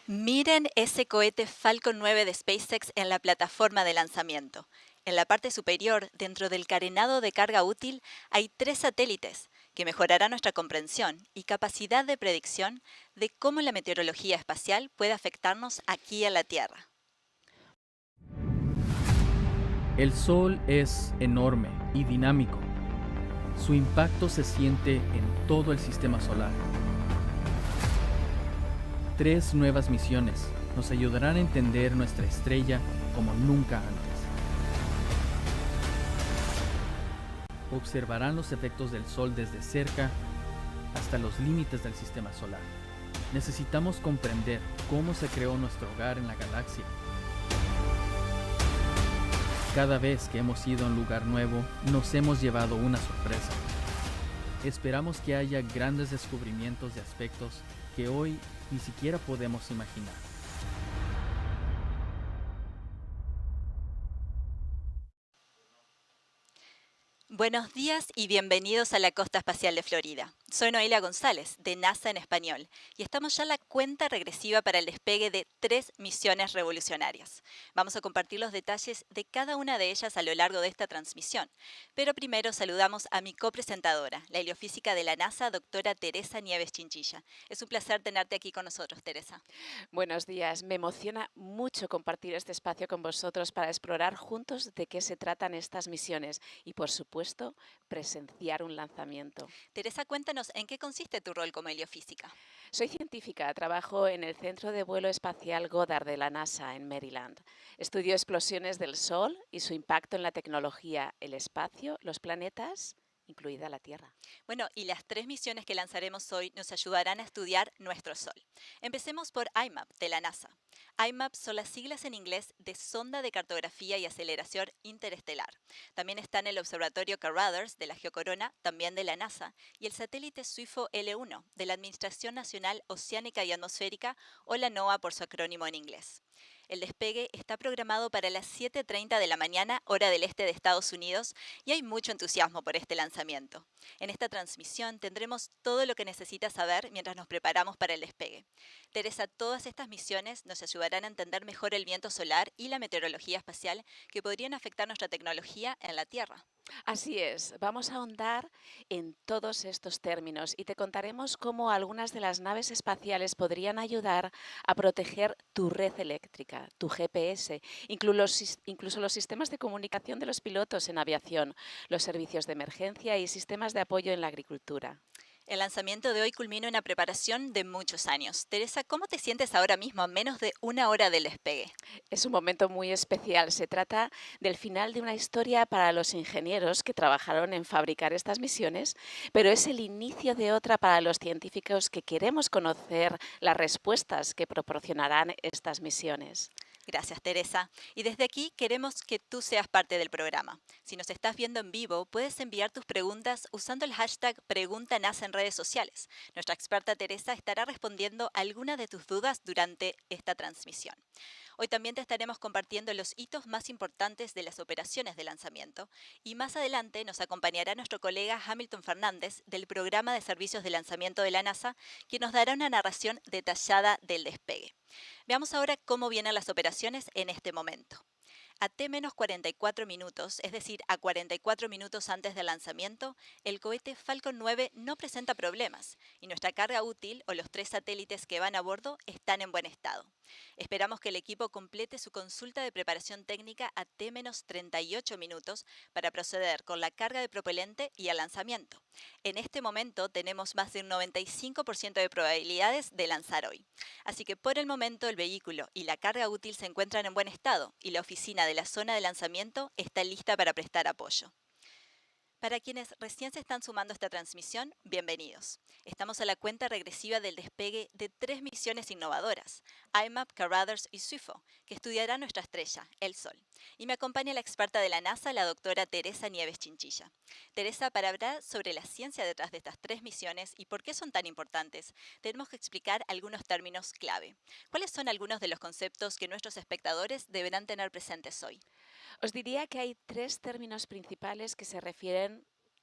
Miren ese cohete Falcon 9 de SpaceX en la plataforma de lanzamiento. En la parte superior, dentro del carenado de carga útil, hay 3 satélites que mejorarán nuestra comprensión y capacidad de predicción de cómo la meteorología espacial puede afectarnos aquí en la Tierra. El Sol es enorme y dinámico. Su impacto se siente en todo el sistema solar. 3 nuevas misiones nos ayudarán a entender nuestra estrella como nunca antes. Observarán los efectos del Sol desde cerca hasta los límites del sistema solar. Necesitamos comprender cómo se creó nuestro hogar en la galaxia. Cada vez que hemos ido a un lugar nuevo, nos hemos llevado una sorpresa. Esperamos que haya grandes descubrimientos de aspectos que hoy ni siquiera podemos imaginar. Buenos días y bienvenidos a la Costa Espacial de Florida. Soy Noelia González, de NASA en español, y estamos ya en la cuenta regresiva para el despegue de 3 misiones revolucionarias. Vamos a compartir los detalles de cada una de ellas a lo largo de esta transmisión, pero primero saludamos a mi copresentadora, la heliofísica de la NASA, doctora Teresa Nieves Chinchilla. Es un placer tenerte aquí con nosotros, Teresa. Buenos días, me emociona mucho compartir este espacio con vosotros para explorar juntos de qué se tratan estas misiones y, por supuesto, presenciar un lanzamiento. Teresa, cuéntanos en qué consiste tu rol como heliofísica. Soy científica, trabajo en el Centro de Vuelo Espacial Goddard de la NASA en Maryland. Estudio explosiones del Sol y su impacto en la tecnología, el espacio, los planetas, incluida la Tierra. Bueno, y las 3 misiones que lanzaremos hoy nos ayudarán a estudiar nuestro Sol. Empecemos por IMAP, de la NASA. IMAP son las siglas en inglés de Sonda de Cartografía y Aceleración Interestelar. También están el Observatorio Caruthers de la Geocorona, también de la NASA, y el satélite SWIFO L1, de la Administración Nacional Oceánica y Atmosférica, o la NOAA por su acrónimo en inglés. El despegue está programado para las 7:30 de la mañana, hora del este de Estados Unidos, y hay mucho entusiasmo por este lanzamiento. En esta transmisión tendremos todo lo que necesitas saber mientras nos preparamos para el despegue. Teresa, todas estas misiones nos ayudarán a entender mejor el viento solar y la meteorología espacial que podrían afectar nuestra tecnología en la Tierra. Así es, vamos a ahondar en todos estos términos y te contaremos cómo algunas de las naves espaciales podrían ayudar a proteger tu red eléctrica, tu GPS, incluso los sistemas de comunicación de los pilotos en aviación, los servicios de emergencia y sistemas de apoyo en la agricultura. El lanzamiento de hoy culmina una preparación de muchos años. Teresa, ¿cómo te sientes ahora mismo a menos de una hora del despegue? Es un momento muy especial. Se trata del final de una historia para los ingenieros que trabajaron en fabricar estas misiones, pero es el inicio de otra para los científicos que queremos conocer las respuestas que proporcionarán estas misiones. Gracias, Teresa. Y desde aquí queremos que tú seas parte del programa. Si nos estás viendo en vivo, puedes enviar tus preguntas usando el hashtag PreguntaNASA en redes sociales. Nuestra experta Teresa estará respondiendo algunas de tus dudas durante esta transmisión. Hoy también te estaremos compartiendo los hitos más importantes de las operaciones de lanzamiento y más adelante nos acompañará nuestro colega Hamilton Fernández del programa de servicios de lanzamiento de la NASA, que nos dará una narración detallada del despegue. Veamos ahora cómo vienen las operaciones en este momento. A T-44 minutos, es decir, a 44 minutos antes del lanzamiento, el cohete Falcon 9 no presenta problemas y nuestra carga útil o los 3 satélites que van a bordo están en buen estado. Esperamos que el equipo complete su consulta de preparación técnica a T-38 minutos para proceder con la carga de propelente y el lanzamiento. En este momento tenemos más de un 95% de probabilidades de lanzar hoy. Así que por el momento el vehículo y la carga útil se encuentran en buen estado y la oficina de la zona de lanzamiento está lista para prestar apoyo. Para quienes recién se están sumando a esta transmisión, bienvenidos. Estamos a la cuenta regresiva del despegue de 3 misiones innovadoras, IMAP, Caruthers y SWIFO, que estudiarán nuestra estrella, el Sol. Y me acompaña la experta de la NASA, la doctora Teresa Nieves Chinchilla. Teresa, para hablar sobre la ciencia detrás de estas 3 misiones y por qué son tan importantes, tenemos que explicar algunos términos clave. ¿Cuáles son algunos de los conceptos que nuestros espectadores deberán tener presentes hoy? Os diría que hay tres términos principales que se refieren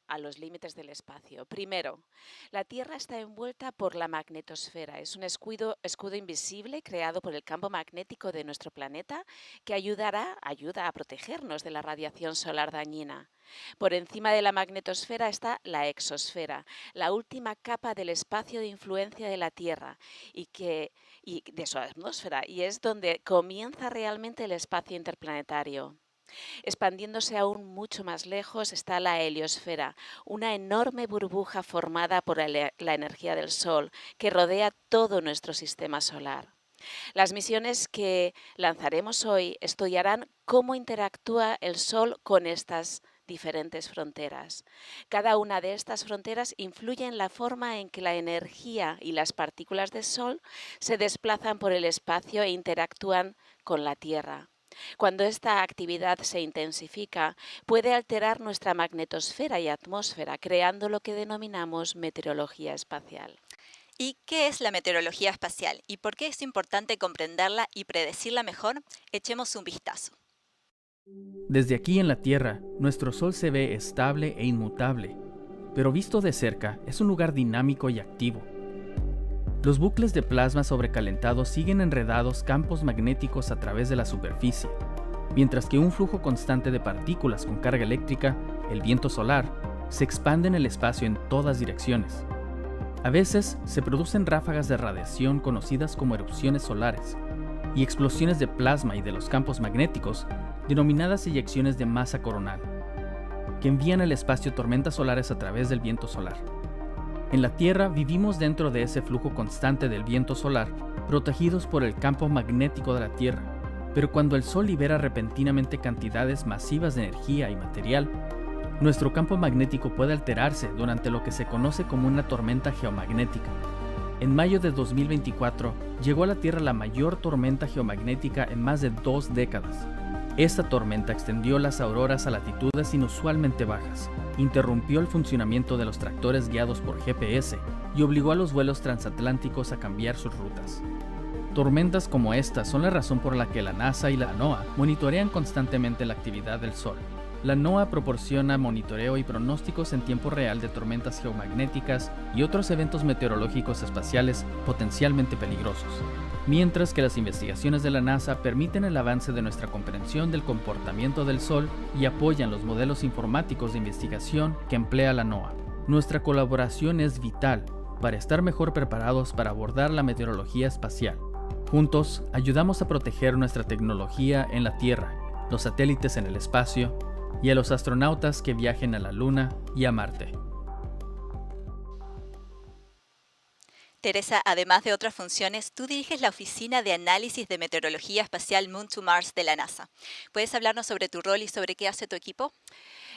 a los límites del espacio. Primero, la Tierra está envuelta por la magnetosfera. Es un escudo invisible creado por el campo magnético de nuestro planeta que ayuda a protegernos de la radiación solar dañina. Por encima de la magnetosfera está la exosfera, la última capa del espacio de influencia de la Tierra y de su atmósfera, y es donde comienza realmente el espacio interplanetario. Expandiéndose aún mucho más lejos está la heliosfera, una enorme burbuja formada por la energía del Sol que rodea todo nuestro sistema solar. Las misiones que lanzaremos hoy estudiarán cómo interactúa el Sol con estas diferentes fronteras. Cada una de estas fronteras influye en la forma en que la energía y las partículas del Sol se desplazan por el espacio e interactúan con la Tierra. Cuando esta actividad se intensifica, puede alterar nuestra magnetosfera y atmósfera, creando lo que denominamos meteorología espacial. ¿Y qué es la meteorología espacial? ¿Y por qué es importante comprenderla y predecirla mejor? Echemos un vistazo. Desde aquí en la Tierra, nuestro Sol se ve estable e inmutable, pero visto de cerca es un lugar dinámico y activo. Los bucles de plasma sobrecalentado siguen enredados campos magnéticos a través de la superficie, mientras que un flujo constante de partículas con carga eléctrica, el viento solar, se expande en el espacio en todas direcciones. A veces se producen ráfagas de radiación conocidas como erupciones solares y explosiones de plasma y de los campos magnéticos, denominadas eyecciones de masa coronal, que envían al espacio tormentas solares a través del viento solar. En la Tierra vivimos dentro de ese flujo constante del viento solar, protegidos por el campo magnético de la Tierra, pero cuando el Sol libera repentinamente cantidades masivas de energía y material, nuestro campo magnético puede alterarse durante lo que se conoce como una tormenta geomagnética. En mayo de 2024 llegó a la Tierra la mayor tormenta geomagnética en más de 2 décadas. Esta tormenta extendió las auroras a latitudes inusualmente bajas, interrumpió el funcionamiento de los tractores guiados por GPS y obligó a los vuelos transatlánticos a cambiar sus rutas. Tormentas como esta son la razón por la que la NASA y la NOAA monitorean constantemente la actividad del Sol. La NOAA proporciona monitoreo y pronósticos en tiempo real de tormentas geomagnéticas y otros eventos meteorológicos espaciales potencialmente peligrosos, mientras que las investigaciones de la NASA permiten el avance de nuestra comprensión del comportamiento del Sol y apoyan los modelos informáticos de investigación que emplea la NOAA. Nuestra colaboración es vital para estar mejor preparados para abordar la meteorología espacial. Juntos, ayudamos a proteger nuestra tecnología en la Tierra, los satélites en el espacio y a los astronautas que viajen a la Luna y a Marte. Teresa, además de otras funciones, tú diriges la Oficina de Análisis de Meteorología Espacial Moon to Mars de la NASA. ¿Puedes hablarnos sobre tu rol y sobre qué hace tu equipo?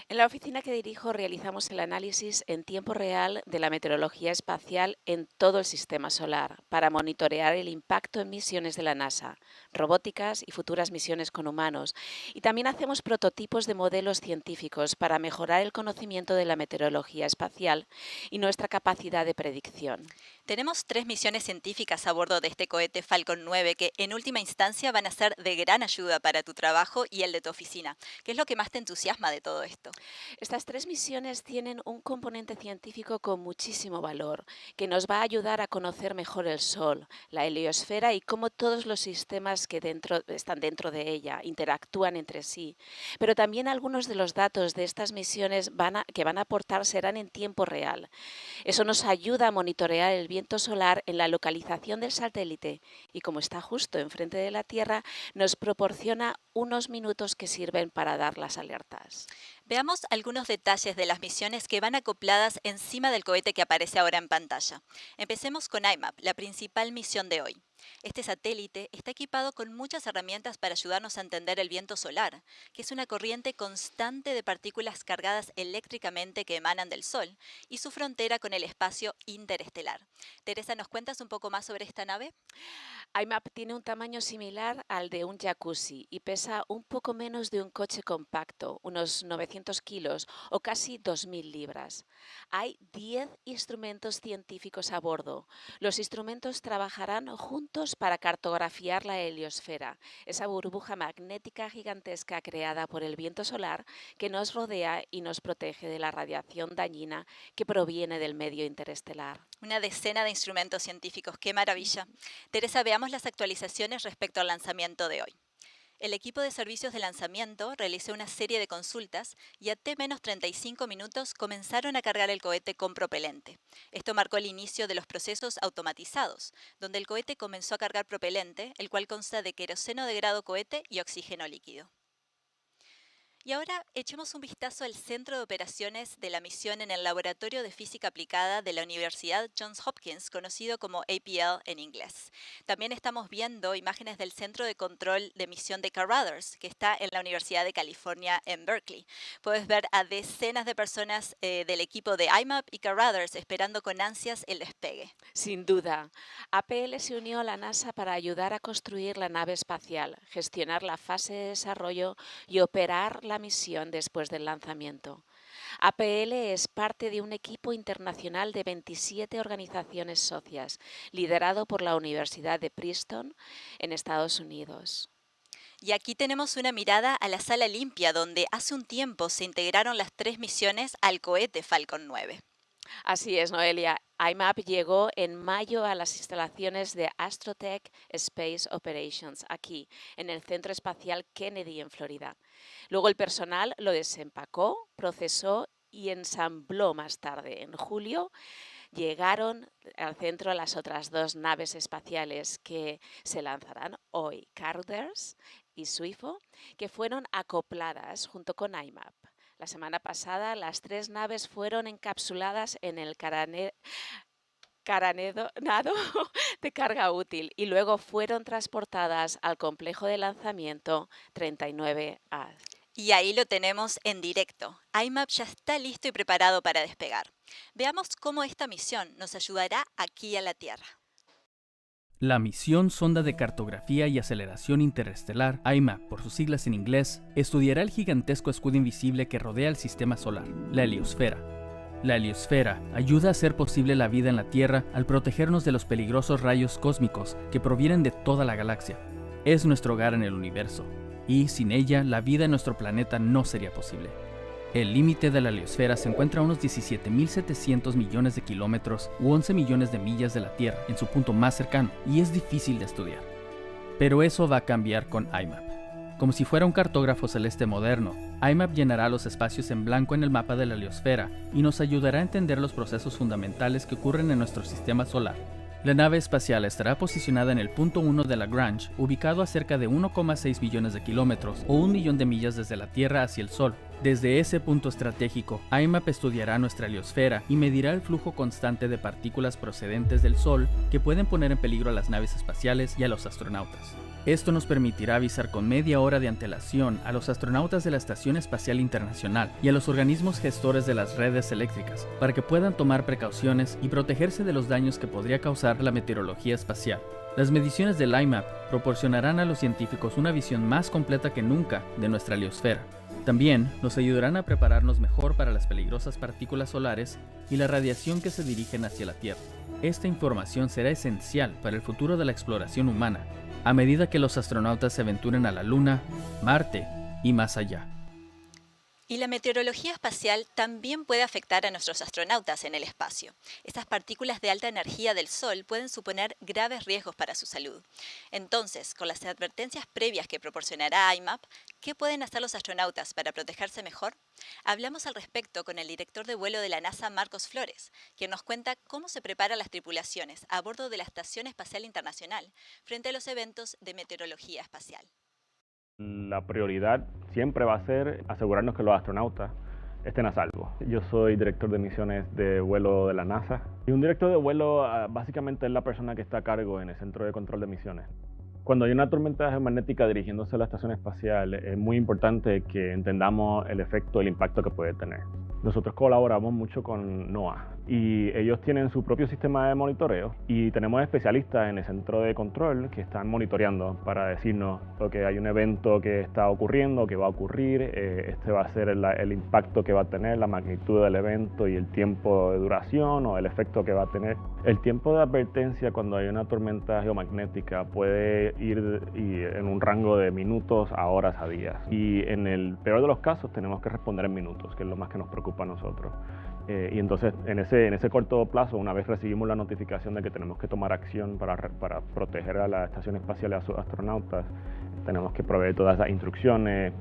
En la oficina que dirijo realizamos el análisis en tiempo real de la meteorología espacial en todo el sistema solar para monitorear el impacto en misiones de la NASA, robóticas y futuras misiones con humanos. Y también hacemos prototipos de modelos científicos para mejorar el conocimiento de la meteorología espacial y nuestra capacidad de predicción. Tenemos 3 misiones científicas a bordo de este cohete Falcon 9 que en última instancia van a ser de gran ayuda para tu trabajo y el de tu oficina. ¿Qué es lo que más te entusiasma de todo esto? Estas 3 misiones tienen un componente científico con muchísimo valor, que nos va a ayudar a conocer mejor el Sol, la heliosfera y cómo todos los sistemas que están dentro de ella interactúan entre sí. Pero también algunos de los datos de estas misiones que van a aportar serán en tiempo real. Eso nos ayuda a monitorear el viento solar en la localización del satélite y, como está justo enfrente de la Tierra, nos proporciona unos minutos que sirven para dar las alertas. Veamos algunos detalles de las misiones que van acopladas encima del cohete que aparece ahora en pantalla. Empecemos con IMAP, la principal misión de hoy. Este satélite está equipado con muchas herramientas para ayudarnos a entender el viento solar, que es una corriente constante de partículas cargadas eléctricamente que emanan del Sol, y su frontera con el espacio interestelar. Teresa, ¿nos cuentas un poco más sobre esta nave? IMAP tiene un tamaño similar al de un jacuzzi y pesa un poco menos de un coche compacto, unos 900 kilos o casi 2.000 libras. Hay 10 instrumentos científicos a bordo. Los instrumentos trabajarán junto juntos para cartografiar la heliosfera, esa burbuja magnética gigantesca creada por el viento solar que nos rodea y nos protege de la radiación dañina que proviene del medio interestelar. Una decena de instrumentos científicos, qué maravilla. Teresa, veamos las actualizaciones respecto al lanzamiento de hoy. El equipo de servicios de lanzamiento realizó una serie de consultas y a T-35 minutos comenzaron a cargar el cohete con propelente. Esto marcó el inicio de los procesos automatizados, donde el cohete comenzó a cargar propelente, el cual consta de queroseno de grado cohete y oxígeno líquido. Y ahora echemos un vistazo al centro de operaciones de la misión en el Laboratorio de Física Aplicada de la Universidad Johns Hopkins, conocido como APL en inglés. También estamos viendo imágenes del Centro de Control de Misión de Caruthers, que está en la Universidad de California en Berkeley. Puedes ver a decenas de personas del equipo de IMAP y Caruthers esperando con ansias el despegue. Sin duda, APL se unió a la NASA para ayudar a construir la nave espacial, gestionar la fase de desarrollo y operar la misión después del lanzamiento. APL es parte de un equipo internacional de 27 organizaciones socias, liderado por la Universidad de Princeton en Estados Unidos. Y aquí tenemos una mirada a la sala limpia, donde hace un tiempo se integraron las 3 misiones al cohete Falcon 9. Así es, Noelia. IMAP llegó en mayo a las instalaciones de Astrotech Space Operations, aquí, en el Centro Espacial Kennedy, en Florida. Luego el personal lo desempacó, procesó y ensambló más tarde. En julio llegaron al centro las otras 2 naves espaciales que se lanzarán hoy, Caruthers y SWIFO, que fueron acopladas junto con IMAP. La semana pasada, las 3 naves fueron encapsuladas en el carenado de carga útil y luego fueron transportadas al complejo de lanzamiento 39A. Y ahí lo tenemos en directo. IMAP ya está listo y preparado para despegar. Veamos cómo esta misión nos ayudará aquí a la Tierra. La misión Sonda de Cartografía y Aceleración Interestelar, IMAP por sus siglas en inglés, estudiará el gigantesco escudo invisible que rodea el sistema solar, la heliosfera. La heliosfera ayuda a hacer posible la vida en la Tierra al protegernos de los peligrosos rayos cósmicos que provienen de toda la galaxia. Es nuestro hogar en el universo, y sin ella la vida en nuestro planeta no sería posible. El límite de la heliosfera se encuentra a unos 17.700 millones de kilómetros u 11 millones de millas de la Tierra, en su punto más cercano, y es difícil de estudiar. Pero eso va a cambiar con IMAP. Como si fuera un cartógrafo celeste moderno, IMAP llenará los espacios en blanco en el mapa de la heliosfera y nos ayudará a entender los procesos fundamentales que ocurren en nuestro sistema solar. La nave espacial estará posicionada en el punto 1 de Lagrange, ubicado a cerca de 1,6 billones de kilómetros o 1 millón de millas desde la Tierra hacia el Sol. Desde ese punto estratégico, IMAP estudiará nuestra heliosfera y medirá el flujo constante de partículas procedentes del Sol que pueden poner en peligro a las naves espaciales y a los astronautas. Esto nos permitirá avisar con media hora de antelación a los astronautas de la Estación Espacial Internacional y a los organismos gestores de las redes eléctricas para que puedan tomar precauciones y protegerse de los daños que podría causar la meteorología espacial. Las mediciones del IMAP proporcionarán a los científicos una visión más completa que nunca de nuestra heliosfera. También nos ayudarán a prepararnos mejor para las peligrosas partículas solares y la radiación que se dirigen hacia la Tierra. Esta información será esencial para el futuro de la exploración humana, a medida que los astronautas se aventuren a la Luna, Marte y más allá. Y la meteorología espacial también puede afectar a nuestros astronautas en el espacio. Estas partículas de alta energía del Sol pueden suponer graves riesgos para su salud. Entonces, con las advertencias previas que proporcionará IMAP, ¿qué pueden hacer los astronautas para protegerse mejor? Hablamos al respecto con el director de vuelo de la NASA, Marcos Flores, quien nos cuenta cómo se preparan las tripulaciones a bordo de la Estación Espacial Internacional frente a los eventos de meteorología espacial. La prioridad siempre va a ser asegurarnos que los astronautas estén a salvo. Yo soy director de misiones de vuelo de la NASA y un director de vuelo básicamente es la persona que está a cargo en el centro de control de misiones. Cuando hay una tormenta geomagnética dirigiéndose a la estación espacial, es muy importante que entendamos el efecto, el impacto que puede tener. Nosotros colaboramos mucho con NOAA, y ellos tienen su propio sistema de monitoreo y tenemos especialistas en el centro de control que están monitoreando para decirnos que hay un evento que está ocurriendo, que va a ocurrir, este va a ser el impacto que va a tener, la magnitud del evento y el tiempo de duración o el efecto que va a tener. El tiempo de advertencia cuando hay una tormenta geomagnética puede ir en un rango de minutos a horas a días, y en el peor de los casos tenemos que responder en minutos, que es lo más que nos preocupa a nosotros. Y entonces en ese corto plazo, una vez recibimos la notificación de que tenemos que tomar acción para proteger a la estación espacial y a sus astronautas, tenemos que proveer todas esas instrucciones,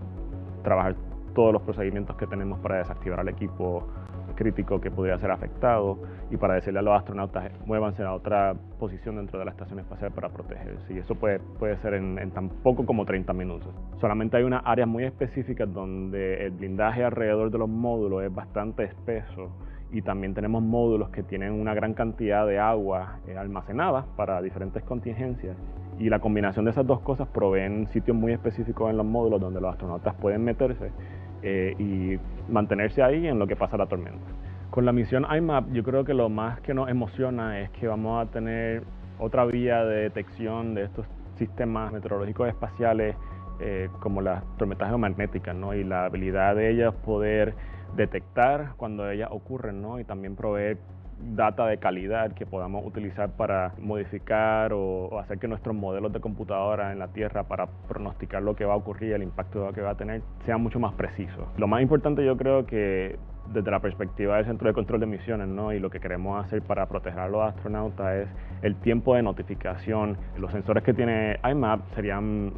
trabajar todos los procedimientos que tenemos para desactivar al equipo crítico que pudiera ser afectado y para decirle a los astronautas muévanse a otra posición dentro de la estación espacial para protegerse. Y eso puede ser en tan poco como 30 minutos. Solamente hay unas áreas muy específicas donde el blindaje alrededor de los módulos es bastante espeso, y también tenemos módulos que tienen una gran cantidad de agua almacenada para diferentes contingencias, y la combinación de esas dos cosas proveen sitios muy específicos en los módulos donde los astronautas pueden meterse y mantenerse ahí en lo que pasa la tormenta. Con la misión IMAP, yo creo que lo más que nos emociona es que vamos a tener otra vía de detección de estos sistemas meteorológicos espaciales como las tormentas geomagnéticas, ¿no? Y la habilidad de ellas poder detectar cuando ellas ocurren, ¿no? Y también proveer data de calidad que podamos utilizar para modificar o hacer que nuestros modelos de computadora en la Tierra para pronosticar lo que va a ocurrir, el impacto que va a tener, sean mucho más precisos. Lo más importante, yo creo que desde la perspectiva del Centro de Control de Misiones, ¿no? Y lo que queremos hacer para proteger a los astronautas es el tiempo de notificación. Los sensores que tiene IMAP serían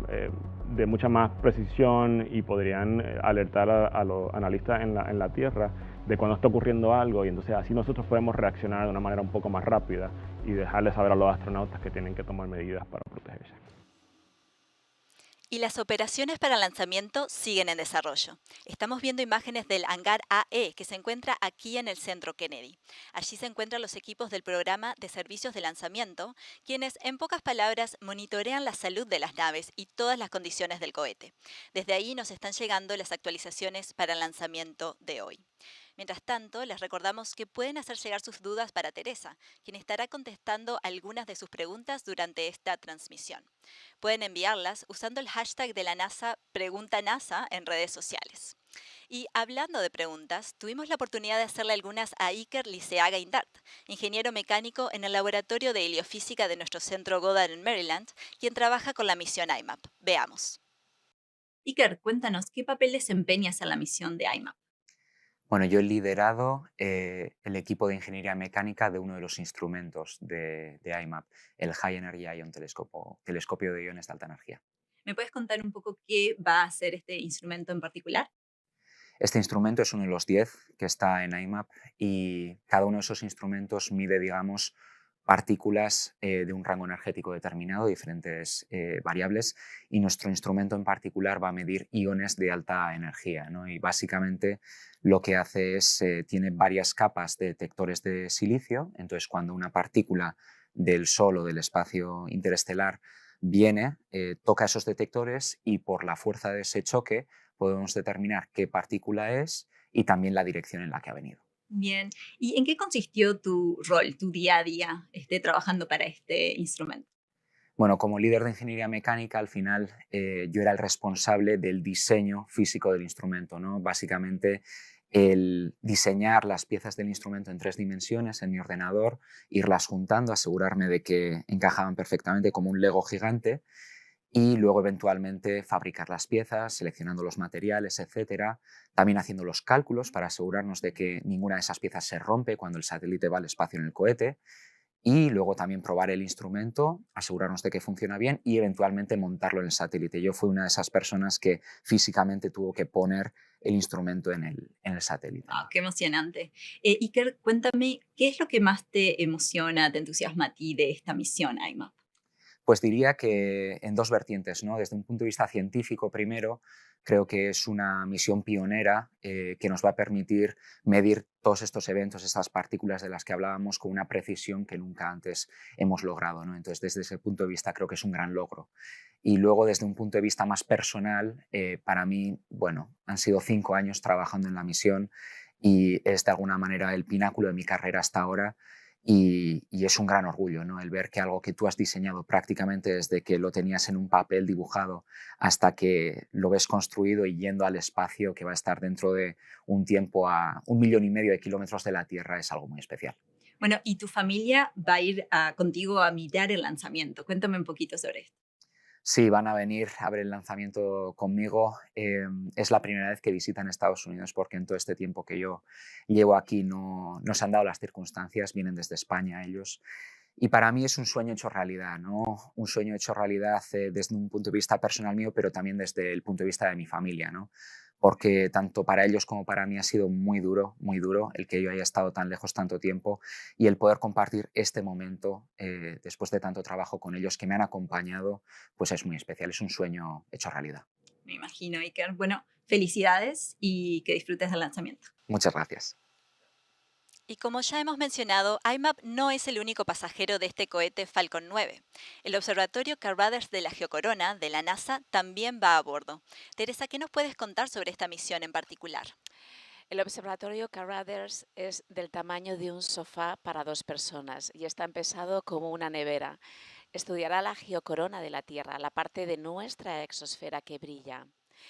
de mucha más precisión y podrían alertar a los analistas en la Tierra de cuando está ocurriendo algo, y entonces así nosotros podemos reaccionar de una manera un poco más rápida y dejarles saber a los astronautas que tienen que tomar medidas para protegerse. Y las operaciones para lanzamiento siguen en desarrollo. Estamos viendo imágenes del hangar AE que se encuentra aquí en el Centro Kennedy. Allí se encuentran los equipos del programa de servicios de lanzamiento, quienes, en pocas palabras, monitorean la salud de las naves y todas las condiciones del cohete. Desde ahí nos están llegando las actualizaciones para el lanzamiento de hoy. Mientras tanto, les recordamos que pueden hacer llegar sus dudas para Teresa, quien estará contestando algunas de sus preguntas durante esta transmisión. Pueden enviarlas usando el hashtag de la NASA PreguntaNASA en redes sociales. Y hablando de preguntas, tuvimos la oportunidad de hacerle algunas a Iker Liceaga Indart, ingeniero mecánico en el laboratorio de heliofísica de nuestro centro Goddard en Maryland, quien trabaja con la misión IMAP. Veamos. Iker, cuéntanos, ¿qué papel desempeñas en la misión de IMAP? Bueno, yo he liderado el equipo de ingeniería mecánica de uno de los instrumentos de IMAP, el High Energy Ion telescopio de iones de alta energía. ¿Me puedes contar un poco qué va a hacer este instrumento en particular? Este instrumento es uno de los 10 que está en IMAP, y cada uno de esos instrumentos mide, digamos, partículas de un rango energético determinado, diferentes variables, y nuestro instrumento en particular va a medir iones de alta energía, ¿no? Y básicamente lo que hace es, tiene varias capas de detectores de silicio. Entonces, cuando una partícula del Sol o del espacio interestelar viene, toca esos detectores, y por la fuerza de ese choque podemos determinar qué partícula es y también la dirección en la que ha venido. Bien. ¿Y en qué consistió tu rol, tu día a día, trabajando para este instrumento? Bueno, como líder de ingeniería mecánica, al final yo era el responsable del diseño físico del instrumento, ¿no? Básicamente el diseñar las piezas del instrumento en 3 dimensiones en mi ordenador, irlas juntando, asegurarme de que encajaban perfectamente como un Lego gigante, y luego eventualmente fabricar las piezas, seleccionando los materiales, etcétera. También haciendo los cálculos para asegurarnos de que ninguna de esas piezas se rompe cuando el satélite va al espacio en el cohete, y luego también probar el instrumento, asegurarnos de que funciona bien y eventualmente montarlo en el satélite. Yo fui una de esas personas que físicamente tuvo que poner el instrumento en el satélite. ¡Ah, qué emocionante! Iker, cuéntame, ¿qué es lo que más te emociona, te entusiasma a ti de esta misión IMAP? Pues diría que en 2 vertientes, ¿no? Desde un punto de vista científico, primero, creo que es una misión pionera que nos va a permitir medir todos estos eventos, estas partículas de las que hablábamos, con una precisión que nunca antes hemos logrado, ¿no? Entonces, desde ese punto de vista, creo que es un gran logro. Y luego, desde un punto de vista más personal, para mí, bueno, han sido 5 años trabajando en la misión, y es de alguna manera el pináculo de mi carrera hasta ahora. Y es un gran orgullo, ¿no? El ver que algo que tú has diseñado prácticamente desde que lo tenías en un papel dibujado hasta que lo ves construido y yendo al espacio que va a estar dentro de un tiempo a 1,5 millones de kilómetros de la Tierra es algo muy especial. Bueno, y tu familia va a ir contigo a mirar el lanzamiento. Cuéntame un poquito sobre esto. Sí, van a venir a ver el lanzamiento conmigo. Es la primera vez que visitan Estados Unidos porque en todo este tiempo que yo llevo aquí no se han dado las circunstancias, vienen desde España ellos. Y para mí es un sueño hecho realidad, ¿no? Un sueño hecho realidad desde un punto de vista personal mío, pero también desde el punto de vista de mi familia, ¿no? Porque tanto para ellos como para mí ha sido muy duro el que yo haya estado tan lejos tanto tiempo y el poder compartir este momento después de tanto trabajo con ellos que me han acompañado, pues es muy especial, es un sueño hecho realidad. Me imagino, Iker. Bueno, felicidades y que disfrutes del lanzamiento. Muchas gracias. Y como ya hemos mencionado, IMAP no es el único pasajero de este cohete Falcon 9. El observatorio Caruthers de la Geocorona de la NASA también va a bordo. Teresa, ¿qué nos puedes contar sobre esta misión en particular? El observatorio Caruthers es del tamaño de un sofá para 2 personas y es tan pesado como una nevera. Estudiará la geocorona de la Tierra, la parte de nuestra exosfera que brilla.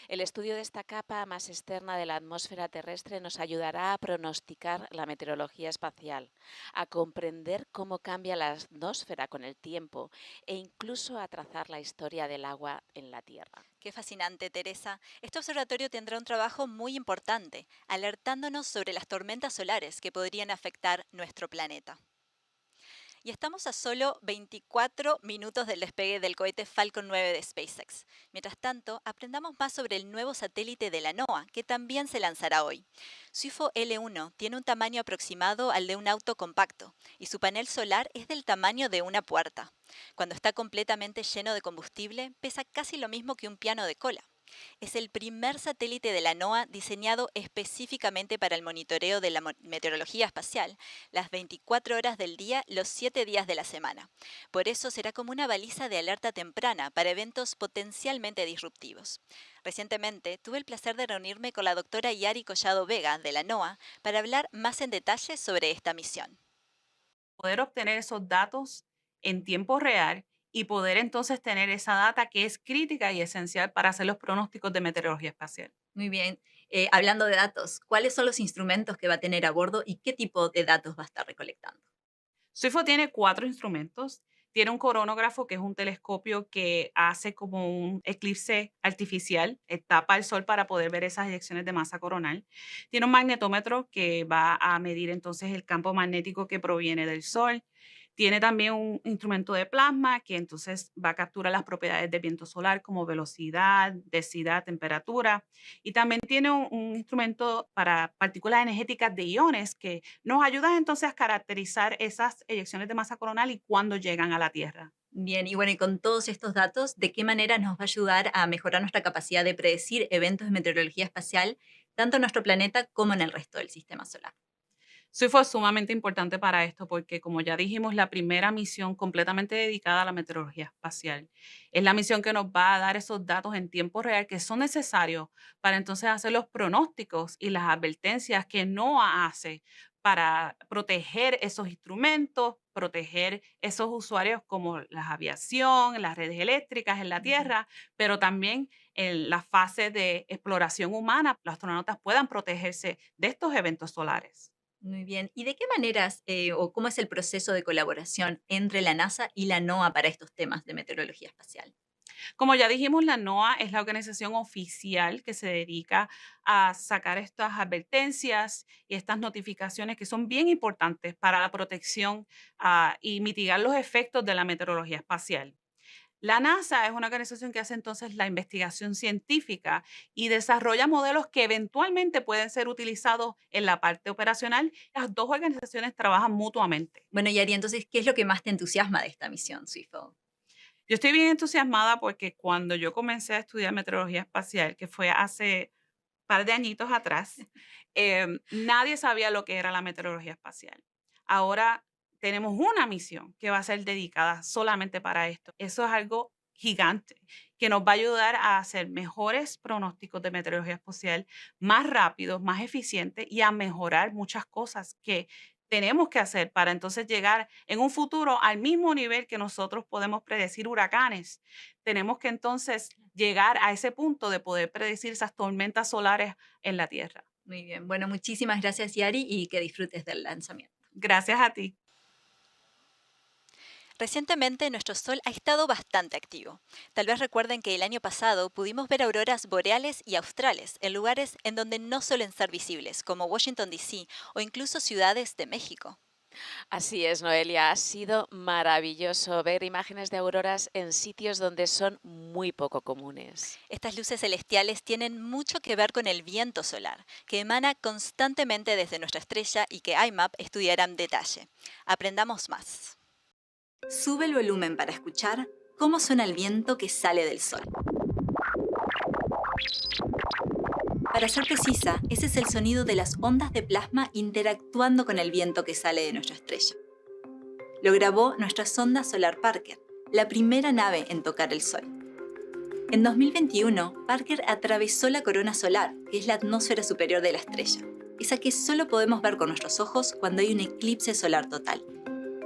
El estudio de esta capa más externa de la atmósfera terrestre nos ayudará a pronosticar la meteorología espacial, a comprender cómo cambia la atmósfera con el tiempo e incluso a trazar la historia del agua en la Tierra. Qué fascinante, Teresa. Este observatorio tendrá un trabajo muy importante, alertándonos sobre las tormentas solares que podrían afectar nuestro planeta. Y estamos a solo 24 minutos del despegue del cohete Falcon 9 de SpaceX. Mientras tanto, aprendamos más sobre el nuevo satélite de la NOAA, que también se lanzará hoy. SUIFO L1 tiene un tamaño aproximado al de un auto compacto, y su panel solar es del tamaño de una puerta. Cuando está completamente lleno de combustible, pesa casi lo mismo que un piano de cola. Es el primer satélite de la NOAA diseñado específicamente para el monitoreo de la meteorología espacial, las 24 horas del día, los 7 días de la semana. Por eso será como una baliza de alerta temprana para eventos potencialmente disruptivos. Recientemente tuve el placer de reunirme con la doctora Yari Collado Vega de la NOAA para hablar más en detalle sobre esta misión. Poder obtener esos datos en tiempo real y poder entonces tener esa data que es crítica y esencial para hacer los pronósticos de meteorología espacial. Muy bien. Hablando de datos, ¿cuáles son los instrumentos que va a tener a bordo y qué tipo de datos va a estar recolectando? SWIFO tiene 4 instrumentos. Tiene un coronógrafo, que es un telescopio que hace como un eclipse artificial, tapa el sol para poder ver esas eyecciones de masa coronal. Tiene un magnetómetro que va a medir entonces el campo magnético que proviene del sol. Tiene también un instrumento de plasma que entonces va a capturar las propiedades del viento solar como velocidad, densidad, temperatura. Y también tiene un instrumento para partículas energéticas de iones que nos ayudan entonces a caracterizar esas eyecciones de masa coronal y cuándo llegan a la Tierra. Bien, y bueno, y con todos estos datos, ¿de qué manera nos va a ayudar a mejorar nuestra capacidad de predecir eventos de meteorología espacial, tanto en nuestro planeta como en el resto del sistema solar? Sí, fue sumamente importante para esto porque, como ya dijimos, la primera misión completamente dedicada a la meteorología espacial es la misión que nos va a dar esos datos en tiempo real que son necesarios para entonces hacer los pronósticos y las advertencias que NOAA hace para proteger esos instrumentos, proteger esos usuarios como la aviación, las redes eléctricas en la Ujú. Tierra, pero también en la fase de exploración humana, los astronautas puedan protegerse de estos eventos solares. Muy bien. ¿Y de qué maneras o cómo es el proceso de colaboración entre la NASA y la NOAA para estos temas de meteorología espacial? Como ya dijimos, la NOAA es la organización oficial que se dedica a sacar estas advertencias y estas notificaciones que son bien importantes para la protección y mitigar los efectos de la meteorología espacial. La NASA es una organización que hace entonces la investigación científica y desarrolla modelos que eventualmente pueden ser utilizados en la parte operacional. Las dos organizaciones trabajan mutuamente. Bueno, Yari, entonces, ¿qué es lo que más te entusiasma de esta misión, SWIFO? Yo estoy bien entusiasmada porque cuando yo comencé a estudiar meteorología espacial, que fue hace par de añitos atrás, nadie sabía lo que era la meteorología espacial. Ahora tenemos una misión que va a ser dedicada solamente para esto. Eso es algo gigante que nos va a ayudar a hacer mejores pronósticos de meteorología espacial, más rápidos, más eficientes y a mejorar muchas cosas que tenemos que hacer para entonces llegar en un futuro al mismo nivel que nosotros podemos predecir huracanes. Tenemos que entonces llegar a ese punto de poder predecir esas tormentas solares en la Tierra. Muy bien. Bueno, muchísimas gracias, Yari, y que disfrutes del lanzamiento. Gracias a ti. Recientemente nuestro Sol ha estado bastante activo. Tal vez recuerden que el año pasado pudimos ver auroras boreales y australes en lugares en donde no suelen ser visibles, como Washington, D.C. o incluso ciudades de México. Así es, Noelia, ha sido maravilloso ver imágenes de auroras en sitios donde son muy poco comunes. Estas luces celestiales tienen mucho que ver con el viento solar, que emana constantemente desde nuestra estrella y que IMAP estudiará en detalle. Aprendamos más. Sube el volumen para escuchar cómo suena el viento que sale del Sol. Para ser precisa, ese es el sonido de las ondas de plasma interactuando con el viento que sale de nuestra estrella. Lo grabó nuestra sonda Solar Parker, la primera nave en tocar el Sol. En 2021, Parker atravesó la corona solar, que es la atmósfera superior de la estrella, esa que solo podemos ver con nuestros ojos cuando hay un eclipse solar total.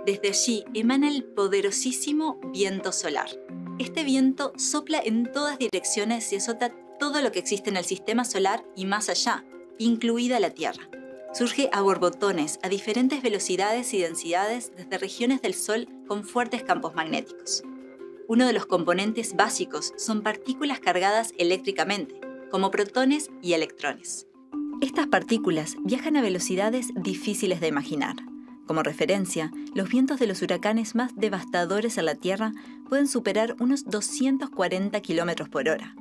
Desde allí emana el poderosísimo viento solar. Este viento sopla en todas direcciones y azota todo lo que existe en el sistema solar y más allá, incluida la Tierra. Surge a borbotones a diferentes velocidades y densidades desde regiones del Sol con fuertes campos magnéticos. Uno de los componentes básicos son partículas cargadas eléctricamente, como protones y electrones. Estas partículas viajan a velocidades difíciles de imaginar. Como referencia, los vientos de los huracanes más devastadores en la Tierra pueden superar unos 240 km por hora.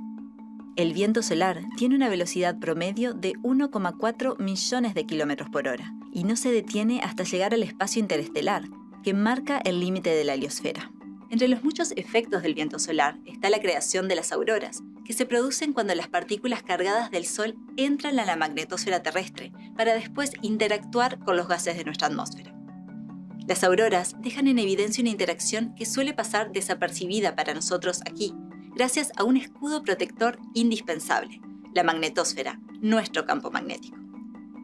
El viento solar tiene una velocidad promedio de 1,4 millones de kilómetros por hora y no se detiene hasta llegar al espacio interestelar, que marca el límite de la heliosfera. Entre los muchos efectos del viento solar está la creación de las auroras, que se producen cuando las partículas cargadas del Sol entran a la magnetosfera terrestre para después interactuar con los gases de nuestra atmósfera. Las auroras dejan en evidencia una interacción que suele pasar desapercibida para nosotros aquí, gracias a un escudo protector indispensable, la magnetosfera, nuestro campo magnético.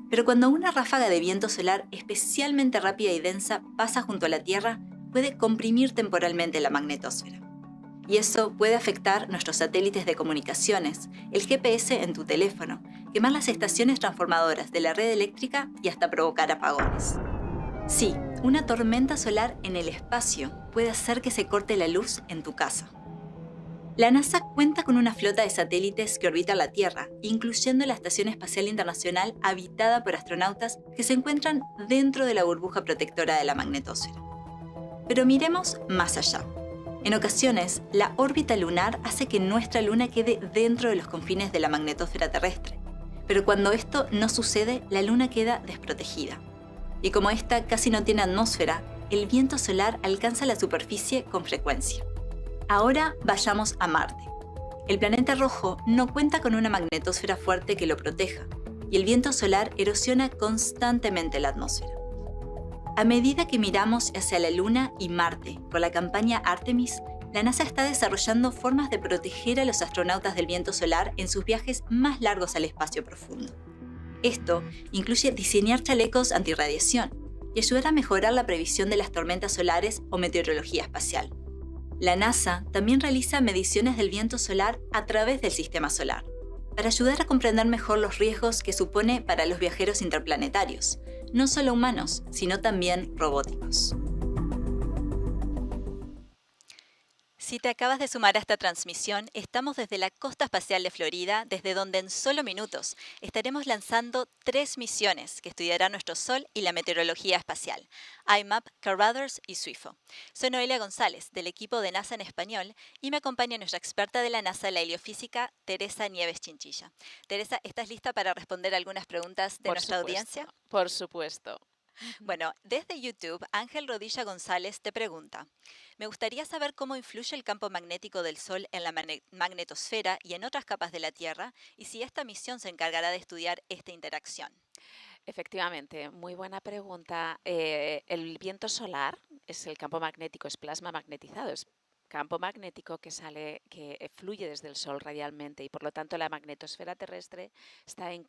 Pero cuando una ráfaga de viento solar especialmente rápida y densa pasa junto a la Tierra, puede comprimir temporalmente la magnetosfera. Y eso puede afectar nuestros satélites de comunicaciones, el GPS en tu teléfono, quemar las estaciones transformadoras de la red eléctrica y hasta provocar apagones. Sí, una tormenta solar en el espacio puede hacer que se corte la luz en tu casa. La NASA cuenta con una flota de satélites que orbitan la Tierra, incluyendo la Estación Espacial Internacional habitada por astronautas que se encuentran dentro de la burbuja protectora de la magnetosfera. Pero miremos más allá. En ocasiones, la órbita lunar hace que nuestra luna quede dentro de los confines de la magnetosfera terrestre. Pero cuando esto no sucede, la luna queda desprotegida. Y como esta casi no tiene atmósfera, el viento solar alcanza la superficie con frecuencia. Ahora vayamos a Marte. El planeta rojo no cuenta con una magnetosfera fuerte que lo proteja, y el viento solar erosiona constantemente la atmósfera. A medida que miramos hacia la Luna y Marte con la campaña Artemis, la NASA está desarrollando formas de proteger a los astronautas del viento solar en sus viajes más largos al espacio profundo. Esto incluye diseñar chalecos antirradiación y ayudar a mejorar la previsión de las tormentas solares o meteorología espacial. La NASA también realiza mediciones del viento solar a través del sistema solar, para ayudar a comprender mejor los riesgos que supone para los viajeros interplanetarios, no solo humanos, sino también robóticos. Si te acabas de sumar a esta transmisión, estamos desde la Costa Espacial de Florida, desde donde en solo minutos estaremos lanzando 3 misiones que estudiarán nuestro Sol y la meteorología espacial, IMAP, Caruthers y SWIFO. Soy Noelia González, del equipo de NASA en español, y me acompaña nuestra experta de la NASA en la heliofísica, Teresa Nieves Chinchilla. Teresa, ¿estás lista para responder algunas preguntas de nuestra audiencia? Por supuesto. Bueno, desde YouTube, Ángel Rodilla González te pregunta: me gustaría saber cómo influye el campo magnético del Sol en la magnetosfera y en otras capas de la Tierra, y si esta misión se encargará de estudiar esta interacción. Efectivamente, muy buena pregunta. El viento solar es el campo magnético, es plasma magnetizado, es campo magnético que fluye desde el Sol radialmente y por lo tanto la magnetosfera terrestre está en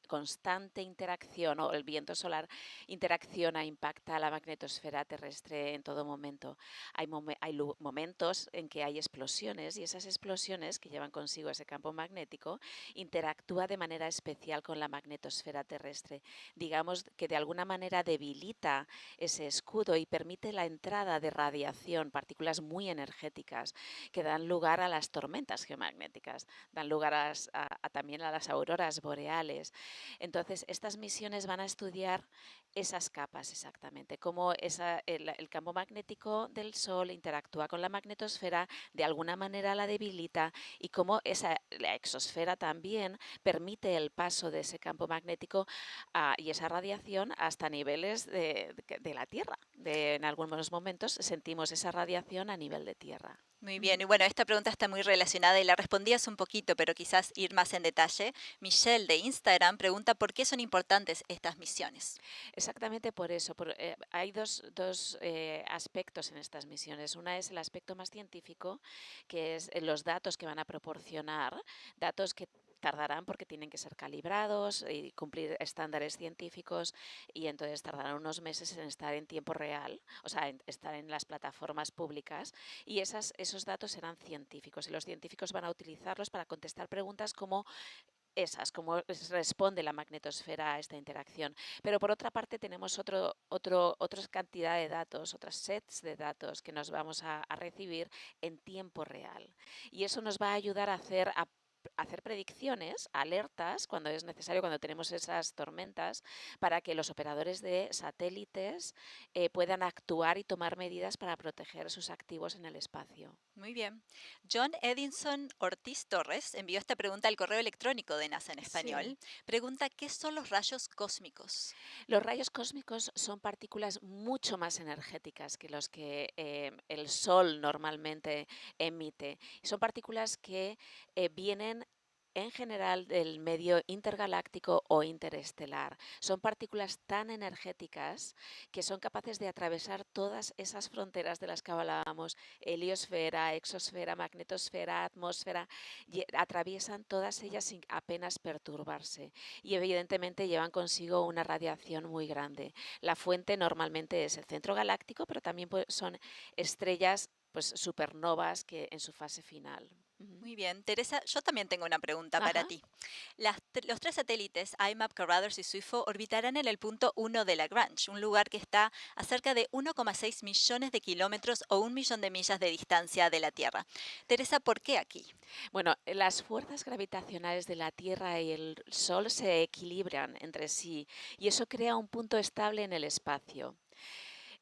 constante interacción, o el viento solar interacciona, impacta a la magnetosfera terrestre en todo momento. Hay momentos en que hay explosiones y esas explosiones que llevan consigo ese campo magnético interactúa de manera especial con la magnetosfera terrestre. Digamos que de alguna manera debilita ese escudo y permite la entrada de radiación, partículas muy energéticas que dan lugar a las tormentas geomagnéticas, dan lugar también a las auroras boreales. Entonces, estas misiones van a estudiar esas capas exactamente, cómo el campo magnético del Sol interactúa con la magnetosfera, de alguna manera la debilita y cómo la exosfera también permite el paso de ese campo magnético y esa radiación hasta niveles de la Tierra. En algunos momentos sentimos esa radiación a nivel de Tierra. Muy bien, y bueno, esta pregunta está muy relacionada y la respondías un poquito, pero quizás ir más en detalle. Michelle de Instagram pregunta por qué son importantes estas misiones. Exactamente por eso. Hay dos aspectos en estas misiones. Una es el aspecto más científico, que es los datos que van a proporcionar, datos que tardarán porque tienen que ser calibrados y cumplir estándares científicos y entonces tardarán unos meses en estar en tiempo real, o sea, estar en las plataformas públicas y esos datos serán científicos y los científicos van a utilizarlos para contestar preguntas como cómo responde la magnetosfera a esta interacción. Pero por otra parte tenemos otra cantidad de datos, otros sets de datos que nos vamos a recibir en tiempo real. Y eso nos va a ayudar a hacer predicciones, alertas, cuando es necesario, cuando tenemos esas tormentas, para que los operadores de satélites puedan actuar y tomar medidas para proteger sus activos en el espacio. Muy bien. John Edinson Ortiz Torres envió esta pregunta al correo electrónico de NASA en español. Sí. Pregunta, ¿qué son los rayos cósmicos? Los rayos cósmicos son partículas mucho más energéticas que los que el Sol normalmente emite. Son partículas que vienen en general del medio intergaláctico o interestelar. Son partículas tan energéticas que son capaces de atravesar todas esas fronteras de las que hablábamos, heliosfera, exosfera, magnetosfera, atmósfera, y atraviesan todas ellas sin apenas perturbarse y evidentemente llevan consigo una radiación muy grande. La fuente normalmente es el centro galáctico, pero también son estrellas supernovas que en su fase final. Muy bien. Teresa, yo también tengo una pregunta para Ajá. ti. Los tres satélites, IMAP, Caruthers y SWIFO, orbitarán en el punto 1 de Lagrange, un lugar que está a cerca de 1,6 millones de kilómetros o 1 millón de millas de distancia de la Tierra. Teresa, ¿por qué aquí? Bueno, las fuerzas gravitacionales de la Tierra y el Sol se equilibran entre sí y eso crea un punto estable en el espacio.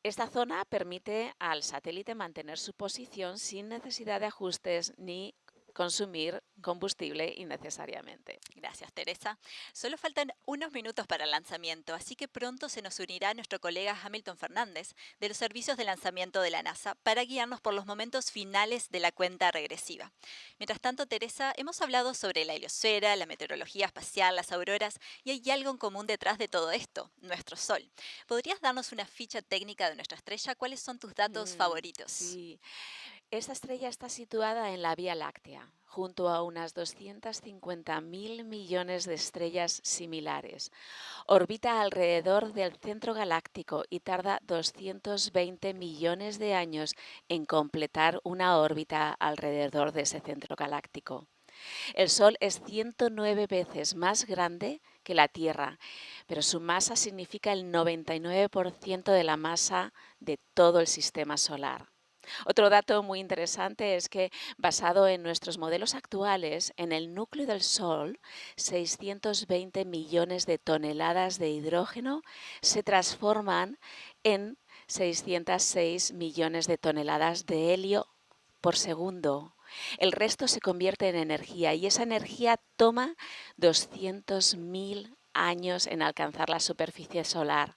Esta zona permite al satélite mantener su posición sin necesidad de ajustes ni consumir combustible innecesariamente. Gracias, Teresa. Solo faltan unos minutos para el lanzamiento, así que pronto se nos unirá nuestro colega Hamilton Fernández de los servicios de lanzamiento de la NASA para guiarnos por los momentos finales de la cuenta regresiva. Mientras tanto, Teresa, hemos hablado sobre la heliosfera, la meteorología espacial, las auroras, y hay algo en común detrás de todo esto, nuestro Sol. ¿Podrías darnos una ficha técnica de nuestra estrella? ¿Cuáles son tus datos favoritos? Sí. Esta estrella está situada en la Vía Láctea, junto a unas 250.000 millones de estrellas similares. Orbita alrededor del centro galáctico y tarda 220 millones de años en completar una órbita alrededor de ese centro galáctico. El Sol es 109 veces más grande que la Tierra, pero su masa significa el 99% de la masa de todo el sistema solar. Otro dato muy interesante es que, basado en nuestros modelos actuales, en el núcleo del Sol, 620 millones de toneladas de hidrógeno se transforman en 606 millones de toneladas de helio por segundo. El resto se convierte en energía y esa energía toma 200.000 años en alcanzar la superficie solar.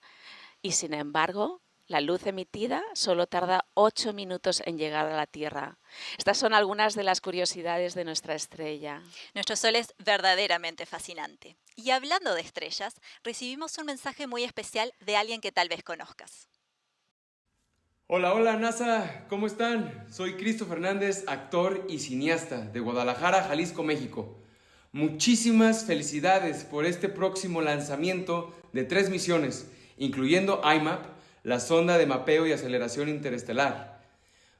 Y sin embargo, la luz emitida solo tarda 8 minutos en llegar a la Tierra. Estas son algunas de las curiosidades de nuestra estrella. Nuestro Sol es verdaderamente fascinante. Y hablando de estrellas, recibimos un mensaje muy especial de alguien que tal vez conozcas. Hola, hola NASA, ¿cómo están? Soy Cristo Fernández, actor y cineasta de Guadalajara, Jalisco, México. Muchísimas felicidades por este próximo lanzamiento de 3 misiones, incluyendo IMAP, la sonda de mapeo y aceleración interestelar.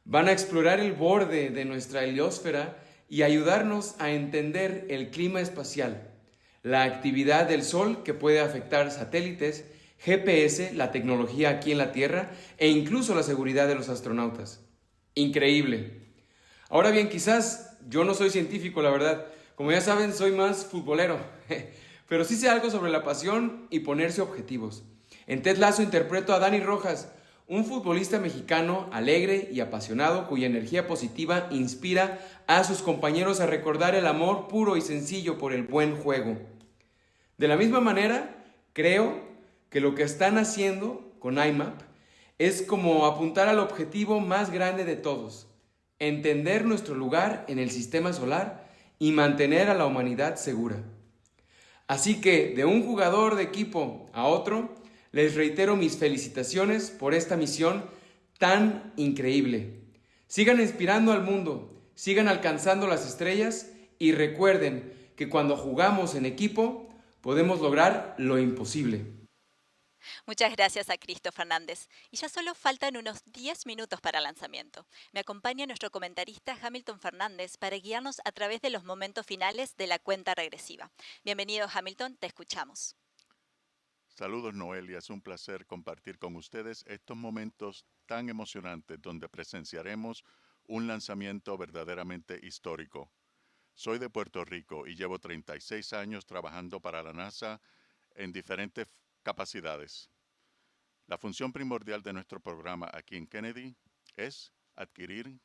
Van a explorar el borde de nuestra heliosfera y ayudarnos a entender el clima espacial, la actividad del Sol que puede afectar satélites, GPS, la tecnología aquí en la Tierra e incluso la seguridad de los astronautas. Increíble. Ahora bien, quizás yo no soy científico, la verdad. Como ya saben, soy más futbolero. Pero sí sé algo sobre la pasión y ponerse objetivos. En Ted Lasso interpreto a Dani Rojas, un futbolista mexicano alegre y apasionado cuya energía positiva inspira a sus compañeros a recordar el amor puro y sencillo por el buen juego. De la misma manera, creo que lo que están haciendo con IMAP es como apuntar al objetivo más grande de todos, entender nuestro lugar en el sistema solar y mantener a la humanidad segura. Así que, de un jugador de equipo a otro, les reitero mis felicitaciones por esta misión tan increíble. Sigan inspirando al mundo, sigan alcanzando las estrellas y recuerden que cuando jugamos en equipo podemos lograr lo imposible. Muchas gracias a Cristo Fernández. Y ya solo faltan unos 10 minutos para el lanzamiento. Me acompaña nuestro comentarista Hamilton Fernández para guiarnos a través de los momentos finales de la cuenta regresiva. Bienvenido, Hamilton, te escuchamos. Saludos, Noelia. Es un placer compartir con ustedes estos momentos tan emocionantes donde presenciaremos un lanzamiento verdaderamente histórico. Soy de Puerto Rico y llevo 36 años trabajando para la NASA en diferentes capacidades. La función primordial de nuestro programa aquí en Kennedy es adquirir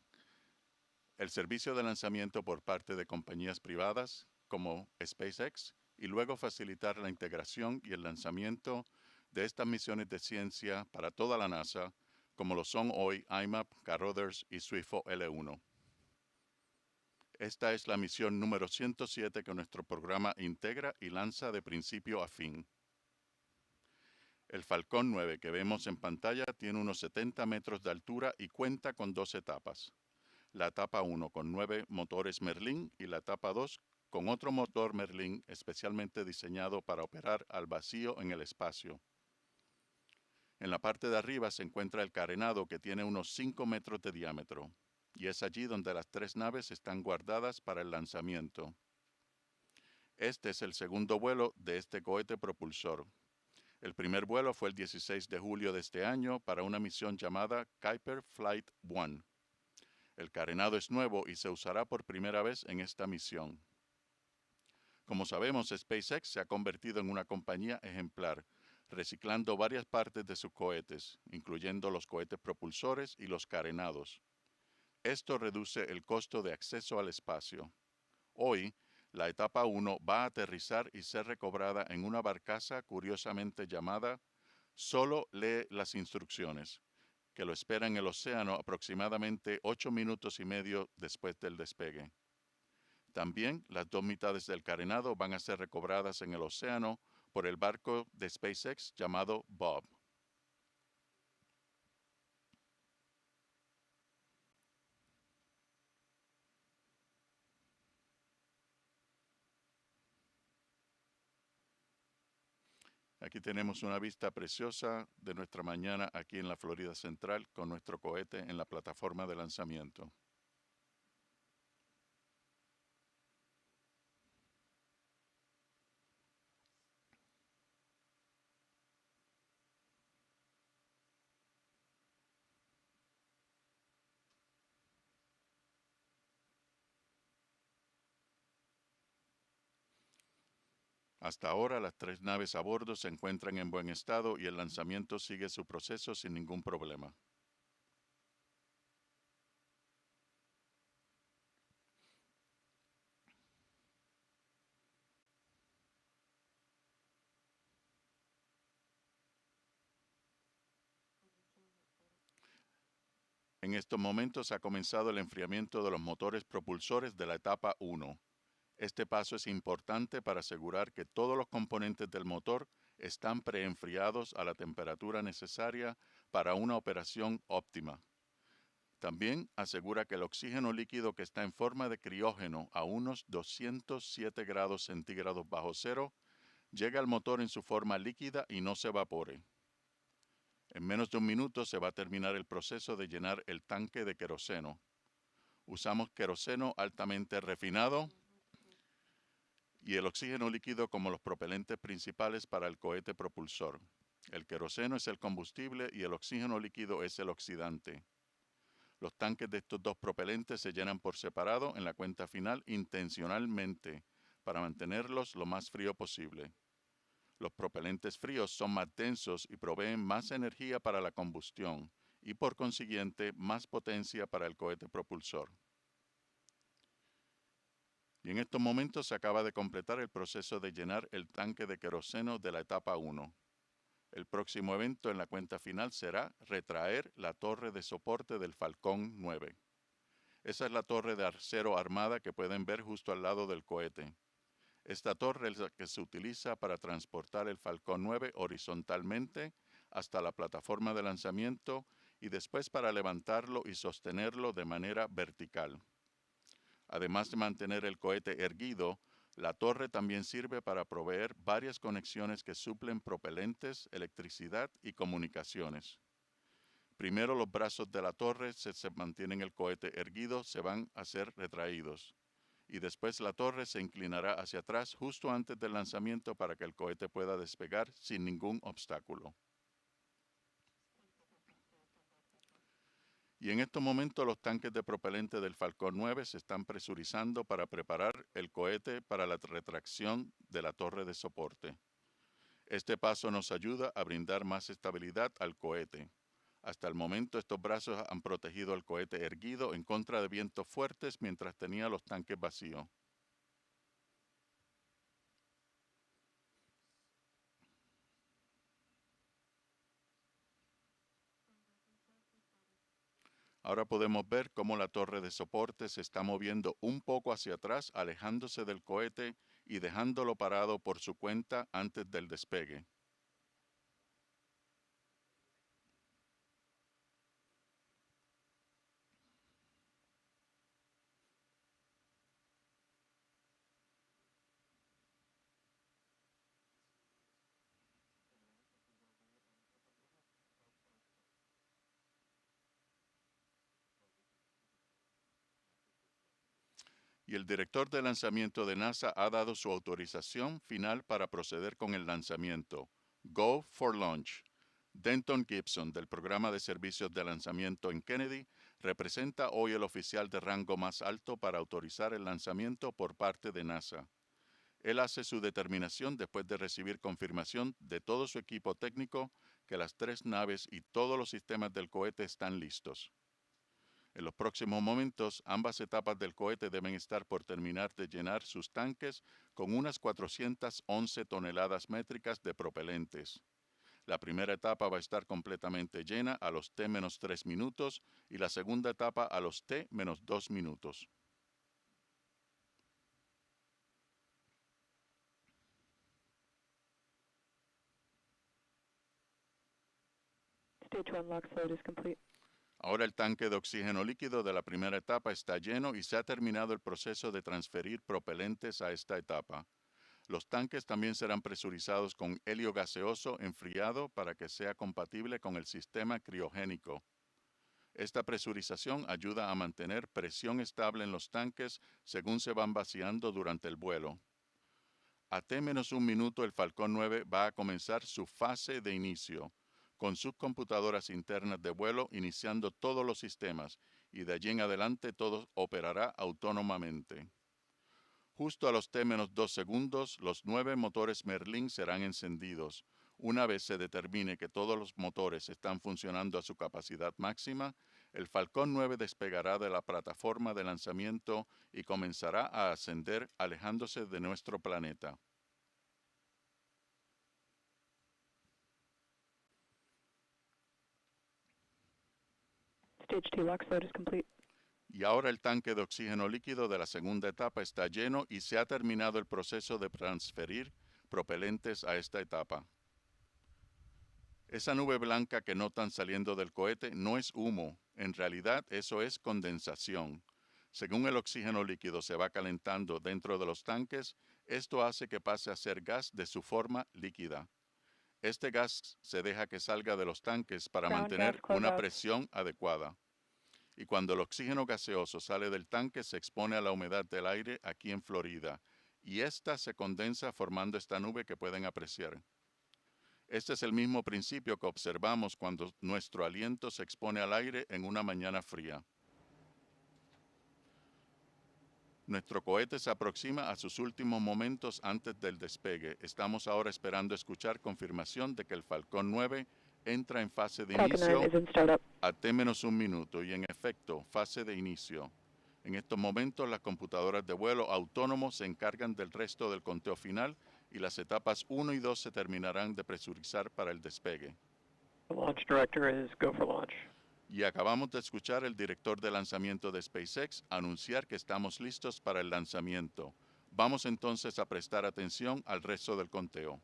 el servicio de lanzamiento por parte de compañías privadas como SpaceX y luego facilitar la integración y el lanzamiento de estas misiones de ciencia para toda la NASA, como lo son hoy IMAP, Carothers y SWIFO L1. Esta es la misión número 107 que nuestro programa integra y lanza de principio a fin. El Falcón 9 que vemos en pantalla tiene unos 70 metros de altura y cuenta con 2 etapas. La etapa 1 con 9 motores Merlin y la etapa 2 con otro motor Merlin especialmente diseñado para operar al vacío en el espacio. En la parte de arriba se encuentra el carenado que tiene unos 5 metros de diámetro y es allí donde las 3 naves están guardadas para el lanzamiento. Este es el segundo vuelo de este cohete propulsor. El primer vuelo fue el 16 de julio de este año para una misión llamada Kuiper Flight 1. El carenado es nuevo y se usará por primera vez en esta misión. Como sabemos, SpaceX se ha convertido en una compañía ejemplar, reciclando varias partes de sus cohetes, incluyendo los cohetes propulsores y los carenados. Esto reduce el costo de acceso al espacio. Hoy, la etapa 1 va a aterrizar y ser recobrada en una barcaza curiosamente llamada Solo lee las instrucciones, que lo espera en el océano aproximadamente 8 minutos y medio después del despegue. También las 2 mitades del carenado van a ser recobradas en el océano por el barco de SpaceX llamado Bob. Aquí tenemos una vista preciosa de nuestra mañana aquí en la Florida Central con nuestro cohete en la plataforma de lanzamiento. Hasta ahora, las 3 naves a bordo se encuentran en buen estado y el lanzamiento sigue su proceso sin ningún problema. En estos momentos ha comenzado el enfriamiento de los motores propulsores de la etapa 1. Este paso es importante para asegurar que todos los componentes del motor están preenfriados a la temperatura necesaria para una operación óptima. También asegura que el oxígeno líquido que está en forma de criógeno a unos 207 grados centígrados bajo cero llega al motor en su forma líquida y no se evapore. En menos de un minuto se va a terminar el proceso de llenar el tanque de queroseno. Usamos queroseno altamente refinado y el oxígeno líquido como los propelentes principales para el cohete propulsor. El queroseno es el combustible y el oxígeno líquido es el oxidante. Los tanques de estos dos propelentes se llenan por separado en la cuenta final intencionalmente para mantenerlos lo más frío posible. Los propelentes fríos son más densos y proveen más energía para la combustión y por consiguiente más potencia para el cohete propulsor. Y en estos momentos se acaba de completar el proceso de llenar el tanque de queroseno de la etapa 1. El próximo evento en la cuenta final será retraer la torre de soporte del Falcón 9. Esa es la torre de acero armada que pueden ver justo al lado del cohete. Esta torre es la que se utiliza para transportar el Falcón 9 horizontalmente hasta la plataforma de lanzamiento y después para levantarlo y sostenerlo de manera vertical. Además de mantener el cohete erguido, la torre también sirve para proveer varias conexiones que suplen propelentes, electricidad y comunicaciones. Primero los brazos de la torre se mantienen el cohete erguido, se van a ser retraídos. Y después la torre se inclinará hacia atrás justo antes del lanzamiento para que el cohete pueda despegar sin ningún obstáculo. Y en estos momentos los tanques de propelente del Falcón 9 se están presurizando para preparar el cohete para la retracción de la torre de soporte. Este paso nos ayuda a brindar más estabilidad al cohete. Hasta el momento estos brazos han protegido al cohete erguido en contra de vientos fuertes mientras tenía los tanques vacíos. Ahora podemos ver cómo la torre de soporte se está moviendo un poco hacia atrás, alejándose del cohete y dejándolo parado por su cuenta antes del despegue. Y el director de lanzamiento de NASA ha dado su autorización final para proceder con el lanzamiento. Go for Launch. Denton Gibson, del programa de servicios de lanzamiento en Kennedy, representa hoy el oficial de rango más alto para autorizar el lanzamiento por parte de NASA. Él hace su determinación después de recibir confirmación de todo su equipo técnico que las 3 naves y todos los sistemas del cohete están listos. En los próximos momentos, ambas etapas del cohete deben estar por terminar de llenar sus tanques con unas 411 toneladas métricas de propelentes. La primera etapa va a estar completamente llena a los T-3 minutos y la segunda etapa a los T-2 minutos. Stage 1 LOX load is complete. Ahora el tanque de oxígeno líquido de la primera etapa está lleno y se ha terminado el proceso de transferir propelentes a esta etapa. Los tanques también serán presurizados con helio gaseoso enfriado para que sea compatible con el sistema criogénico. Esta presurización ayuda a mantener presión estable en los tanques según se van vaciando durante el vuelo. A T-1 minuto el Falcón 9 va a comenzar su fase de inicio, con sus computadoras internas de vuelo iniciando todos los sistemas y de allí en adelante todo operará autónomamente. Justo a los T-2 segundos, los 9 motores Merlin serán encendidos. Una vez se determine que todos los motores están funcionando a su capacidad máxima, el Falcón 9 despegará de la plataforma de lanzamiento y comenzará a ascender alejándose de nuestro planeta. Stage 2 LOX load is complete. Y ahora el tanque de oxígeno líquido de la segunda etapa está lleno y se ha terminado el proceso de transferir propelentes a esta etapa. Esa nube blanca que notan saliendo del cohete no es humo, en realidad eso es condensación. Según el oxígeno líquido se va calentando dentro de los tanques, esto hace que pase a ser gas de su forma líquida. Este gas se deja que salga de los tanques para mantener una presión adecuada. Y cuando el oxígeno gaseoso sale del tanque se expone a la humedad del aire aquí en Florida, y esta se condensa formando esta nube que pueden apreciar. Este es el mismo principio que observamos cuando nuestro aliento se expone al aire en una mañana fría. Nuestro cohete se aproxima a sus últimos momentos antes del despegue. Estamos ahora esperando escuchar confirmación de que el Falcon 9 entra en fase de inicio a T-1 minuto y en efecto, fase de inicio. En estos momentos las computadoras de vuelo autónomo se encargan del resto del conteo final y las etapas 1 y 2 se terminarán de presurizar para el despegue. The launch director is go for launch. Y acabamos de escuchar el director de lanzamiento de SpaceX anunciar que estamos listos para el lanzamiento. Vamos entonces a prestar atención al resto del conteo.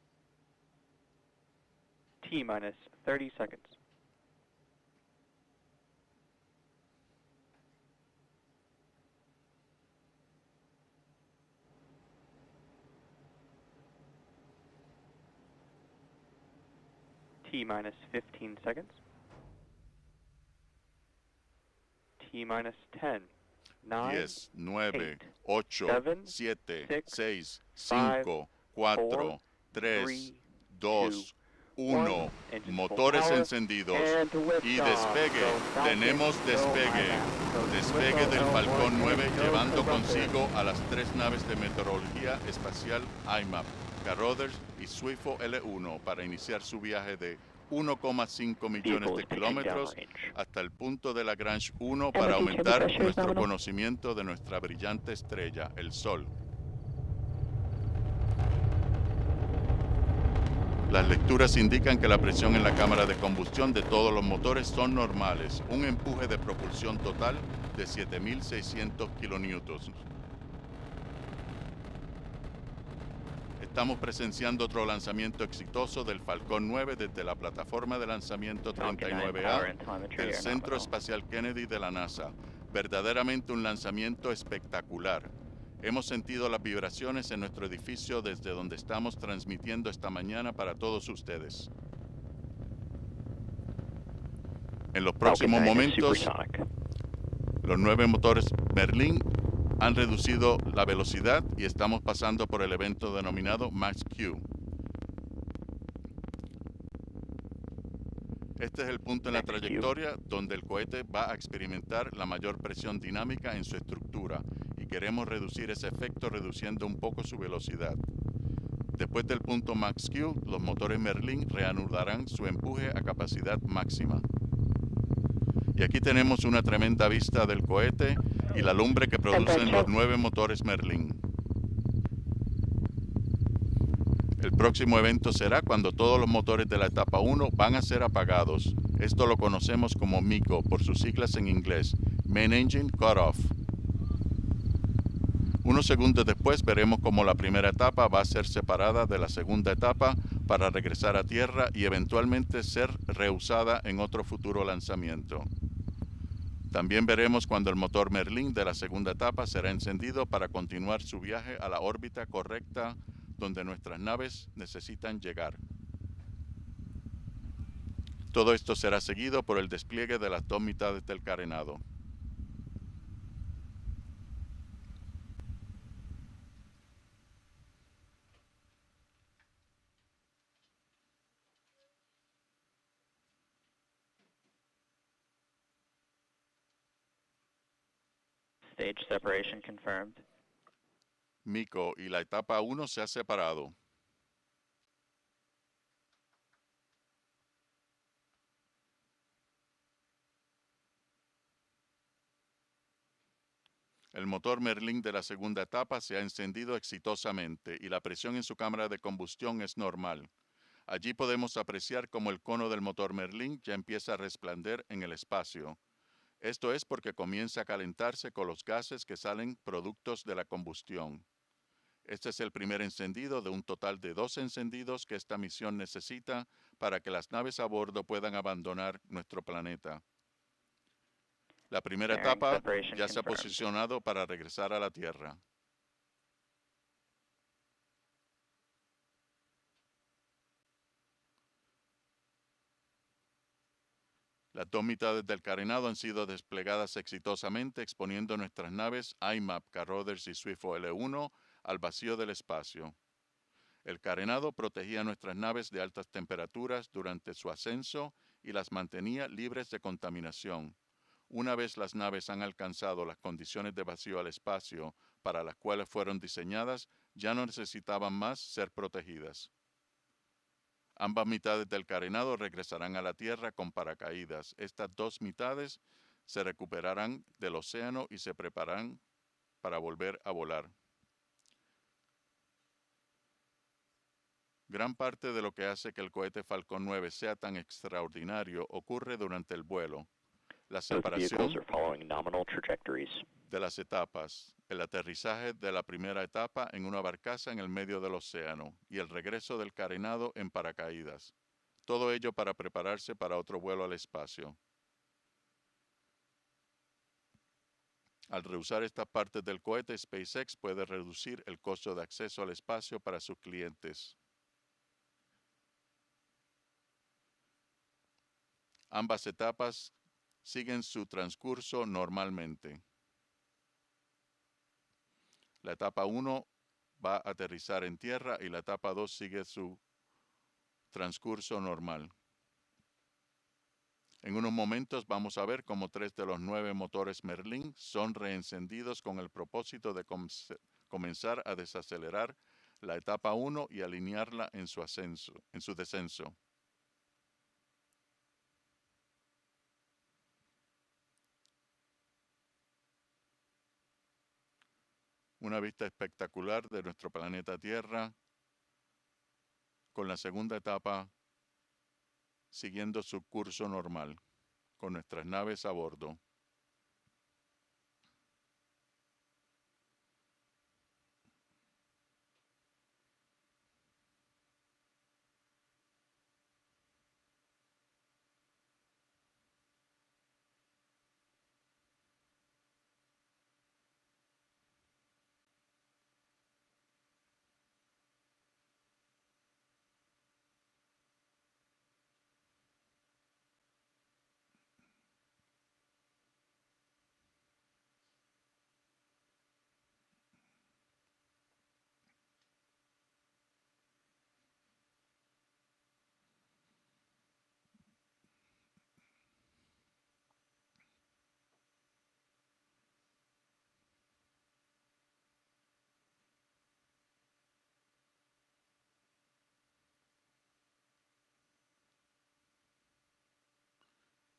T-minus 30 seconds. T-minus 15 seconds. T-minus 10, 9, 10, 9, 8, 8, 7, 6, 5, 4, 3, 2, 1. Motores encendidos. Y despegue. Tenemos despegue. Despegue del Falcon 9 llevando consigo a las 3 naves de meteorología espacial IMAP, Carothers y Swifo L1 para iniciar su viaje de 1,5 millones de kilómetros hasta el punto de Lagrange 1 para aumentar nuestro conocimiento de nuestra brillante estrella, el Sol. Las lecturas indican que la presión en la cámara de combustión de todos los motores son normales, un empuje de propulsión total de 7.600 kilonewtons. Estamos presenciando otro lanzamiento exitoso del Falcon 9 desde la plataforma de lanzamiento 39A del Centro Espacial Kennedy de la NASA. Verdaderamente un lanzamiento espectacular. Hemos sentido las vibraciones en nuestro edificio desde donde estamos transmitiendo esta mañana para todos ustedes. En los próximos momentos, los 9 motores Merlin han reducido la velocidad y estamos pasando por el evento denominado Max Q. Este es el punto en la trayectoria donde el cohete va a experimentar la mayor presión dinámica en su estructura y queremos reducir ese efecto reduciendo un poco su velocidad. Después del punto Max Q, los motores Merlin reanudarán su empuje a capacidad máxima. Y aquí tenemos una tremenda vista del cohete y la lumbre que producen los 9 motores Merlin. El próximo evento será cuando todos los motores de la etapa 1 van a ser apagados. Esto lo conocemos como MECO por sus siglas en inglés, Main Engine Cut Off. Unos segundos después veremos cómo la primera etapa va a ser separada de la segunda etapa para regresar a tierra y eventualmente ser reusada en otro futuro lanzamiento. También veremos cuando el motor Merlin de la segunda etapa será encendido para continuar su viaje a la órbita correcta donde nuestras naves necesitan llegar. Todo esto será seguido por el despliegue de las 2 mitades del carenado. Stage separation confirmed. MECO y la etapa 1 se ha separado. El motor Merlin de la segunda etapa se ha encendido exitosamente y la presión en su cámara de combustión es normal. Allí podemos apreciar cómo el cono del motor Merlin ya empieza a resplandecer en el espacio. Esto es porque comienza a calentarse con los gases que salen productos de la combustión. Este es el primer encendido de un total de 2 encendidos que esta misión necesita para que las naves a bordo puedan abandonar nuestro planeta. La primera etapa ya se ha posicionado para regresar a la Tierra. Las 2 mitades del carenado han sido desplegadas exitosamente, exponiendo nuestras naves IMAP, Carothers y Swifo L1 al vacío del espacio. El carenado protegía nuestras naves de altas temperaturas durante su ascenso y las mantenía libres de contaminación. Una vez las naves han alcanzado las condiciones de vacío al espacio para las cuales fueron diseñadas, ya no necesitaban más ser protegidas. Ambas mitades del carenado regresarán a la Tierra con paracaídas. Estas 2 mitades se recuperarán del océano y se prepararán para volver a volar. Gran parte de lo que hace que el cohete Falcon 9 sea tan extraordinario ocurre durante el vuelo. La separación de las etapas, el aterrizaje de la primera etapa en una barcaza en el medio del océano y el regreso del carenado en paracaídas. Todo ello para prepararse para otro vuelo al espacio. Al reusar estas partes del cohete, SpaceX puede reducir el costo de acceso al espacio para sus clientes. Ambas etapas siguen su transcurso normalmente. La etapa 1 va a aterrizar en tierra y la etapa 2 sigue su transcurso normal. En unos momentos vamos a ver cómo 3 de los 9 motores Merlin son reencendidos con el propósito de comenzar a desacelerar la etapa 1 y alinearla en su descenso. Una vista espectacular de nuestro planeta Tierra, con la segunda etapa siguiendo su curso normal, con nuestras naves a bordo.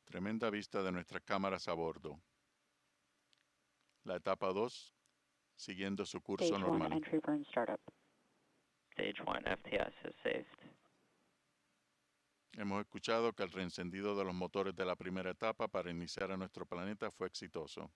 Tremenda vista de nuestras cámaras a bordo. La etapa 2, siguiendo su curso normal. Entry burn startup. Stage 1, FTS is saved. Hemos escuchado que el reencendido de los motores de la primera etapa para iniciar a nuestro planeta fue exitoso.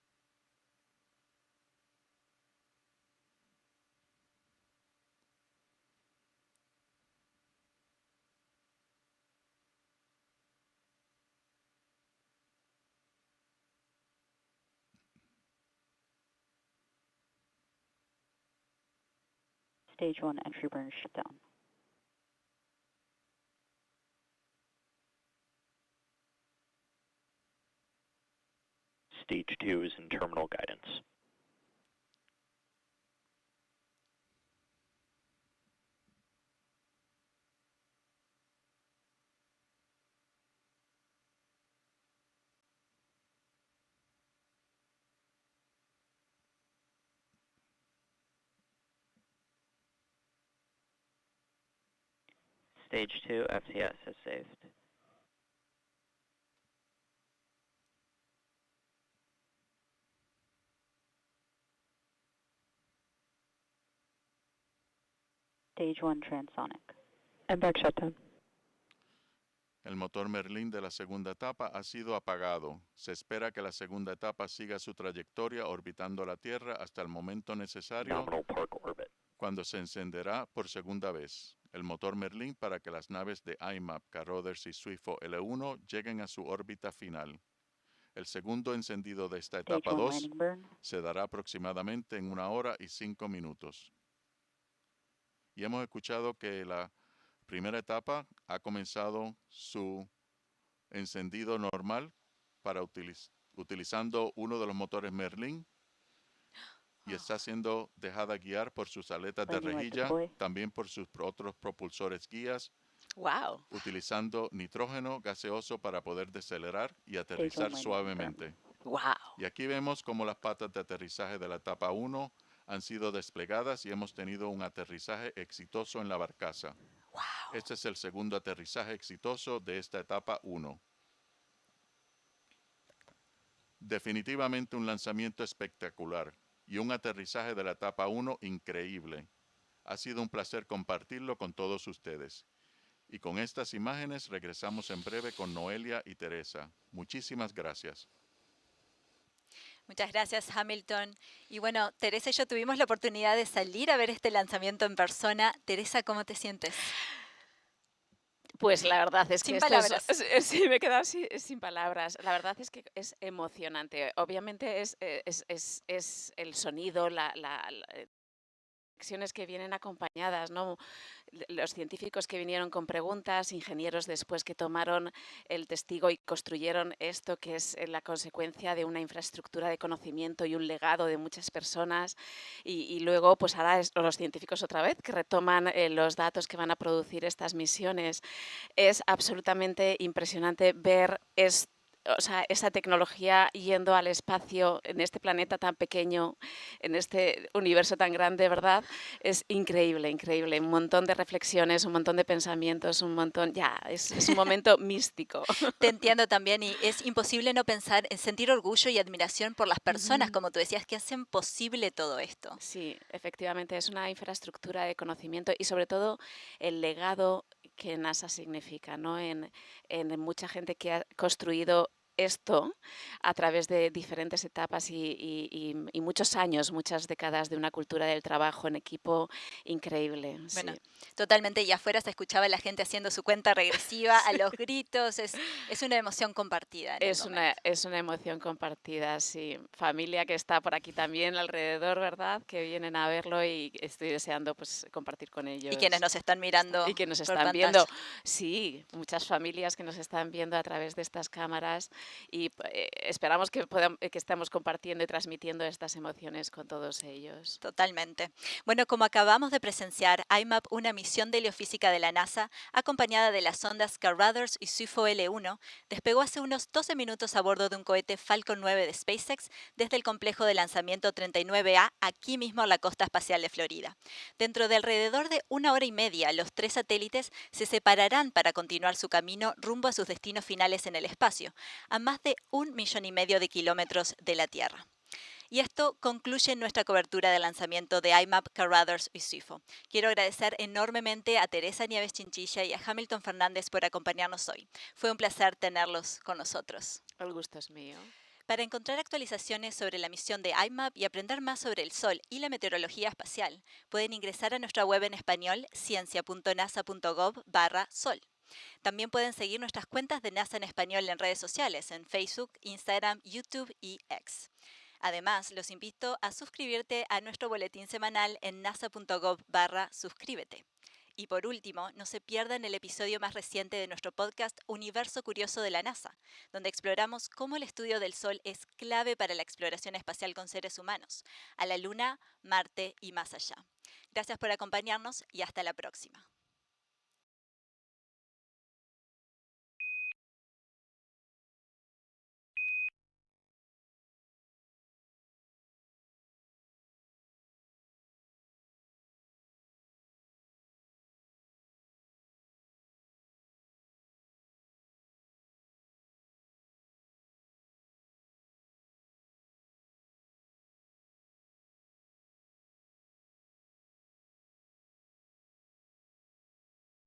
Stage 1 entry burn shutdown. Stage 2 is in terminal guidance. Stage 2, FTS is saved. Stage 1 transonic. MVAC shutdown. El motor Merlin de la segunda etapa ha sido apagado. Se espera que la segunda etapa siga su trayectoria orbitando la Tierra hasta el momento necesario Nominal park orbit. cuando se encenderá por segunda vez el motor Merlin para que las naves de IMAP, Carothers y SWIFO L1 lleguen a su órbita final. El segundo encendido de esta etapa 2 se dará aproximadamente en 1 hora y 5 minutos. Y hemos escuchado que la primera etapa ha comenzado su encendido normal para utilizando uno de los motores Merlin y está siendo dejada guiar por sus aletas de rejilla, también por sus otros propulsores guías, ¡Wow! utilizando nitrógeno gaseoso para poder decelerar y aterrizar suavemente. ¡Wow! Y aquí vemos cómo las patas de aterrizaje de la etapa 1 han sido desplegadas y hemos tenido un aterrizaje exitoso en la barcaza. ¡Wow! Este es el segundo aterrizaje exitoso de esta etapa 1. Definitivamente un lanzamiento espectacular y un aterrizaje de la etapa 1 increíble. Ha sido un placer compartirlo con todos ustedes. Y con estas imágenes regresamos en breve con Noelia y Teresa. Muchísimas gracias. Muchas gracias, Hamilton. Y bueno, Teresa y yo tuvimos la oportunidad de salir a ver este lanzamiento en persona. Teresa, ¿cómo te sientes? Pues la verdad es que Sin esto palabras. sí, me he quedado sin palabras. La verdad es que es emocionante. Obviamente es el sonido, las reflexiones que vienen acompañadas, ¿no? Los científicos que vinieron con preguntas, ingenieros después que tomaron el testigo y construyeron esto que es la consecuencia de una infraestructura de conocimiento y un legado de muchas personas y luego pues ahora los científicos otra vez que retoman los datos que van a producir estas misiones. Es absolutamente impresionante ver esa tecnología yendo al espacio en este planeta tan pequeño, en este universo tan grande, ¿verdad? Es increíble, increíble. Un montón de reflexiones, un montón de pensamientos, es un momento místico. Te entiendo también y es imposible no pensar en sentir orgullo y admiración por las personas, como tú decías, que hacen posible todo esto. Sí, efectivamente, es una infraestructura de conocimiento y sobre todo el legado que NASA significa, ¿no? En mucha gente que ha construido esto a través de diferentes etapas y muchos años, muchas décadas de una cultura del trabajo en equipo increíble. Bueno, sí. Totalmente, y afuera se escuchaba a la gente haciendo su cuenta regresiva, a los gritos, es una emoción compartida. Es una emoción compartida, sí. Familia que está por aquí también alrededor, ¿verdad? Que vienen a verlo y estoy deseando pues compartir con ellos. Y quienes nos están mirando y que nos por están pantalla. viendo. Sí, muchas familias que nos están viendo a través de estas cámaras y esperamos que estemos compartiendo y transmitiendo estas emociones con todos ellos. Totalmente. Bueno, como acabamos de presenciar, IMAP, una misión de heliofísica de la NASA, acompañada de las sondas Carothers y SWIFO L1, despegó hace unos 12 minutos a bordo de un cohete Falcon 9 de SpaceX desde el complejo de lanzamiento 39A, aquí mismo en la costa espacial de Florida. Dentro de alrededor de 1 hora y media, los 3 satélites se separarán para continuar su camino rumbo a sus destinos finales en el espacio, a más de 1,5 millones de kilómetros de la Tierra. Y esto concluye nuestra cobertura del lanzamiento de IMAP, Carothers y SWIFO. Quiero agradecer enormemente a Teresa Nieves Chinchilla y a Hamilton Fernández por acompañarnos hoy. Fue un placer tenerlos con nosotros. El gusto es mío. Para encontrar actualizaciones sobre la misión de IMAP y aprender más sobre el Sol y la meteorología espacial, pueden ingresar a nuestra web en español ciencia.nasa.gov/sol. También pueden seguir nuestras cuentas de NASA en español en redes sociales, en Facebook, Instagram, YouTube y X. Además, los invito a suscribirte a nuestro boletín semanal en nasa.gov/suscríbete. Y por último, no se pierdan el episodio más reciente de nuestro podcast Universo Curioso de la NASA, donde exploramos cómo el estudio del Sol es clave para la exploración espacial con seres humanos, a la Luna, Marte y más allá. Gracias por acompañarnos y hasta la próxima.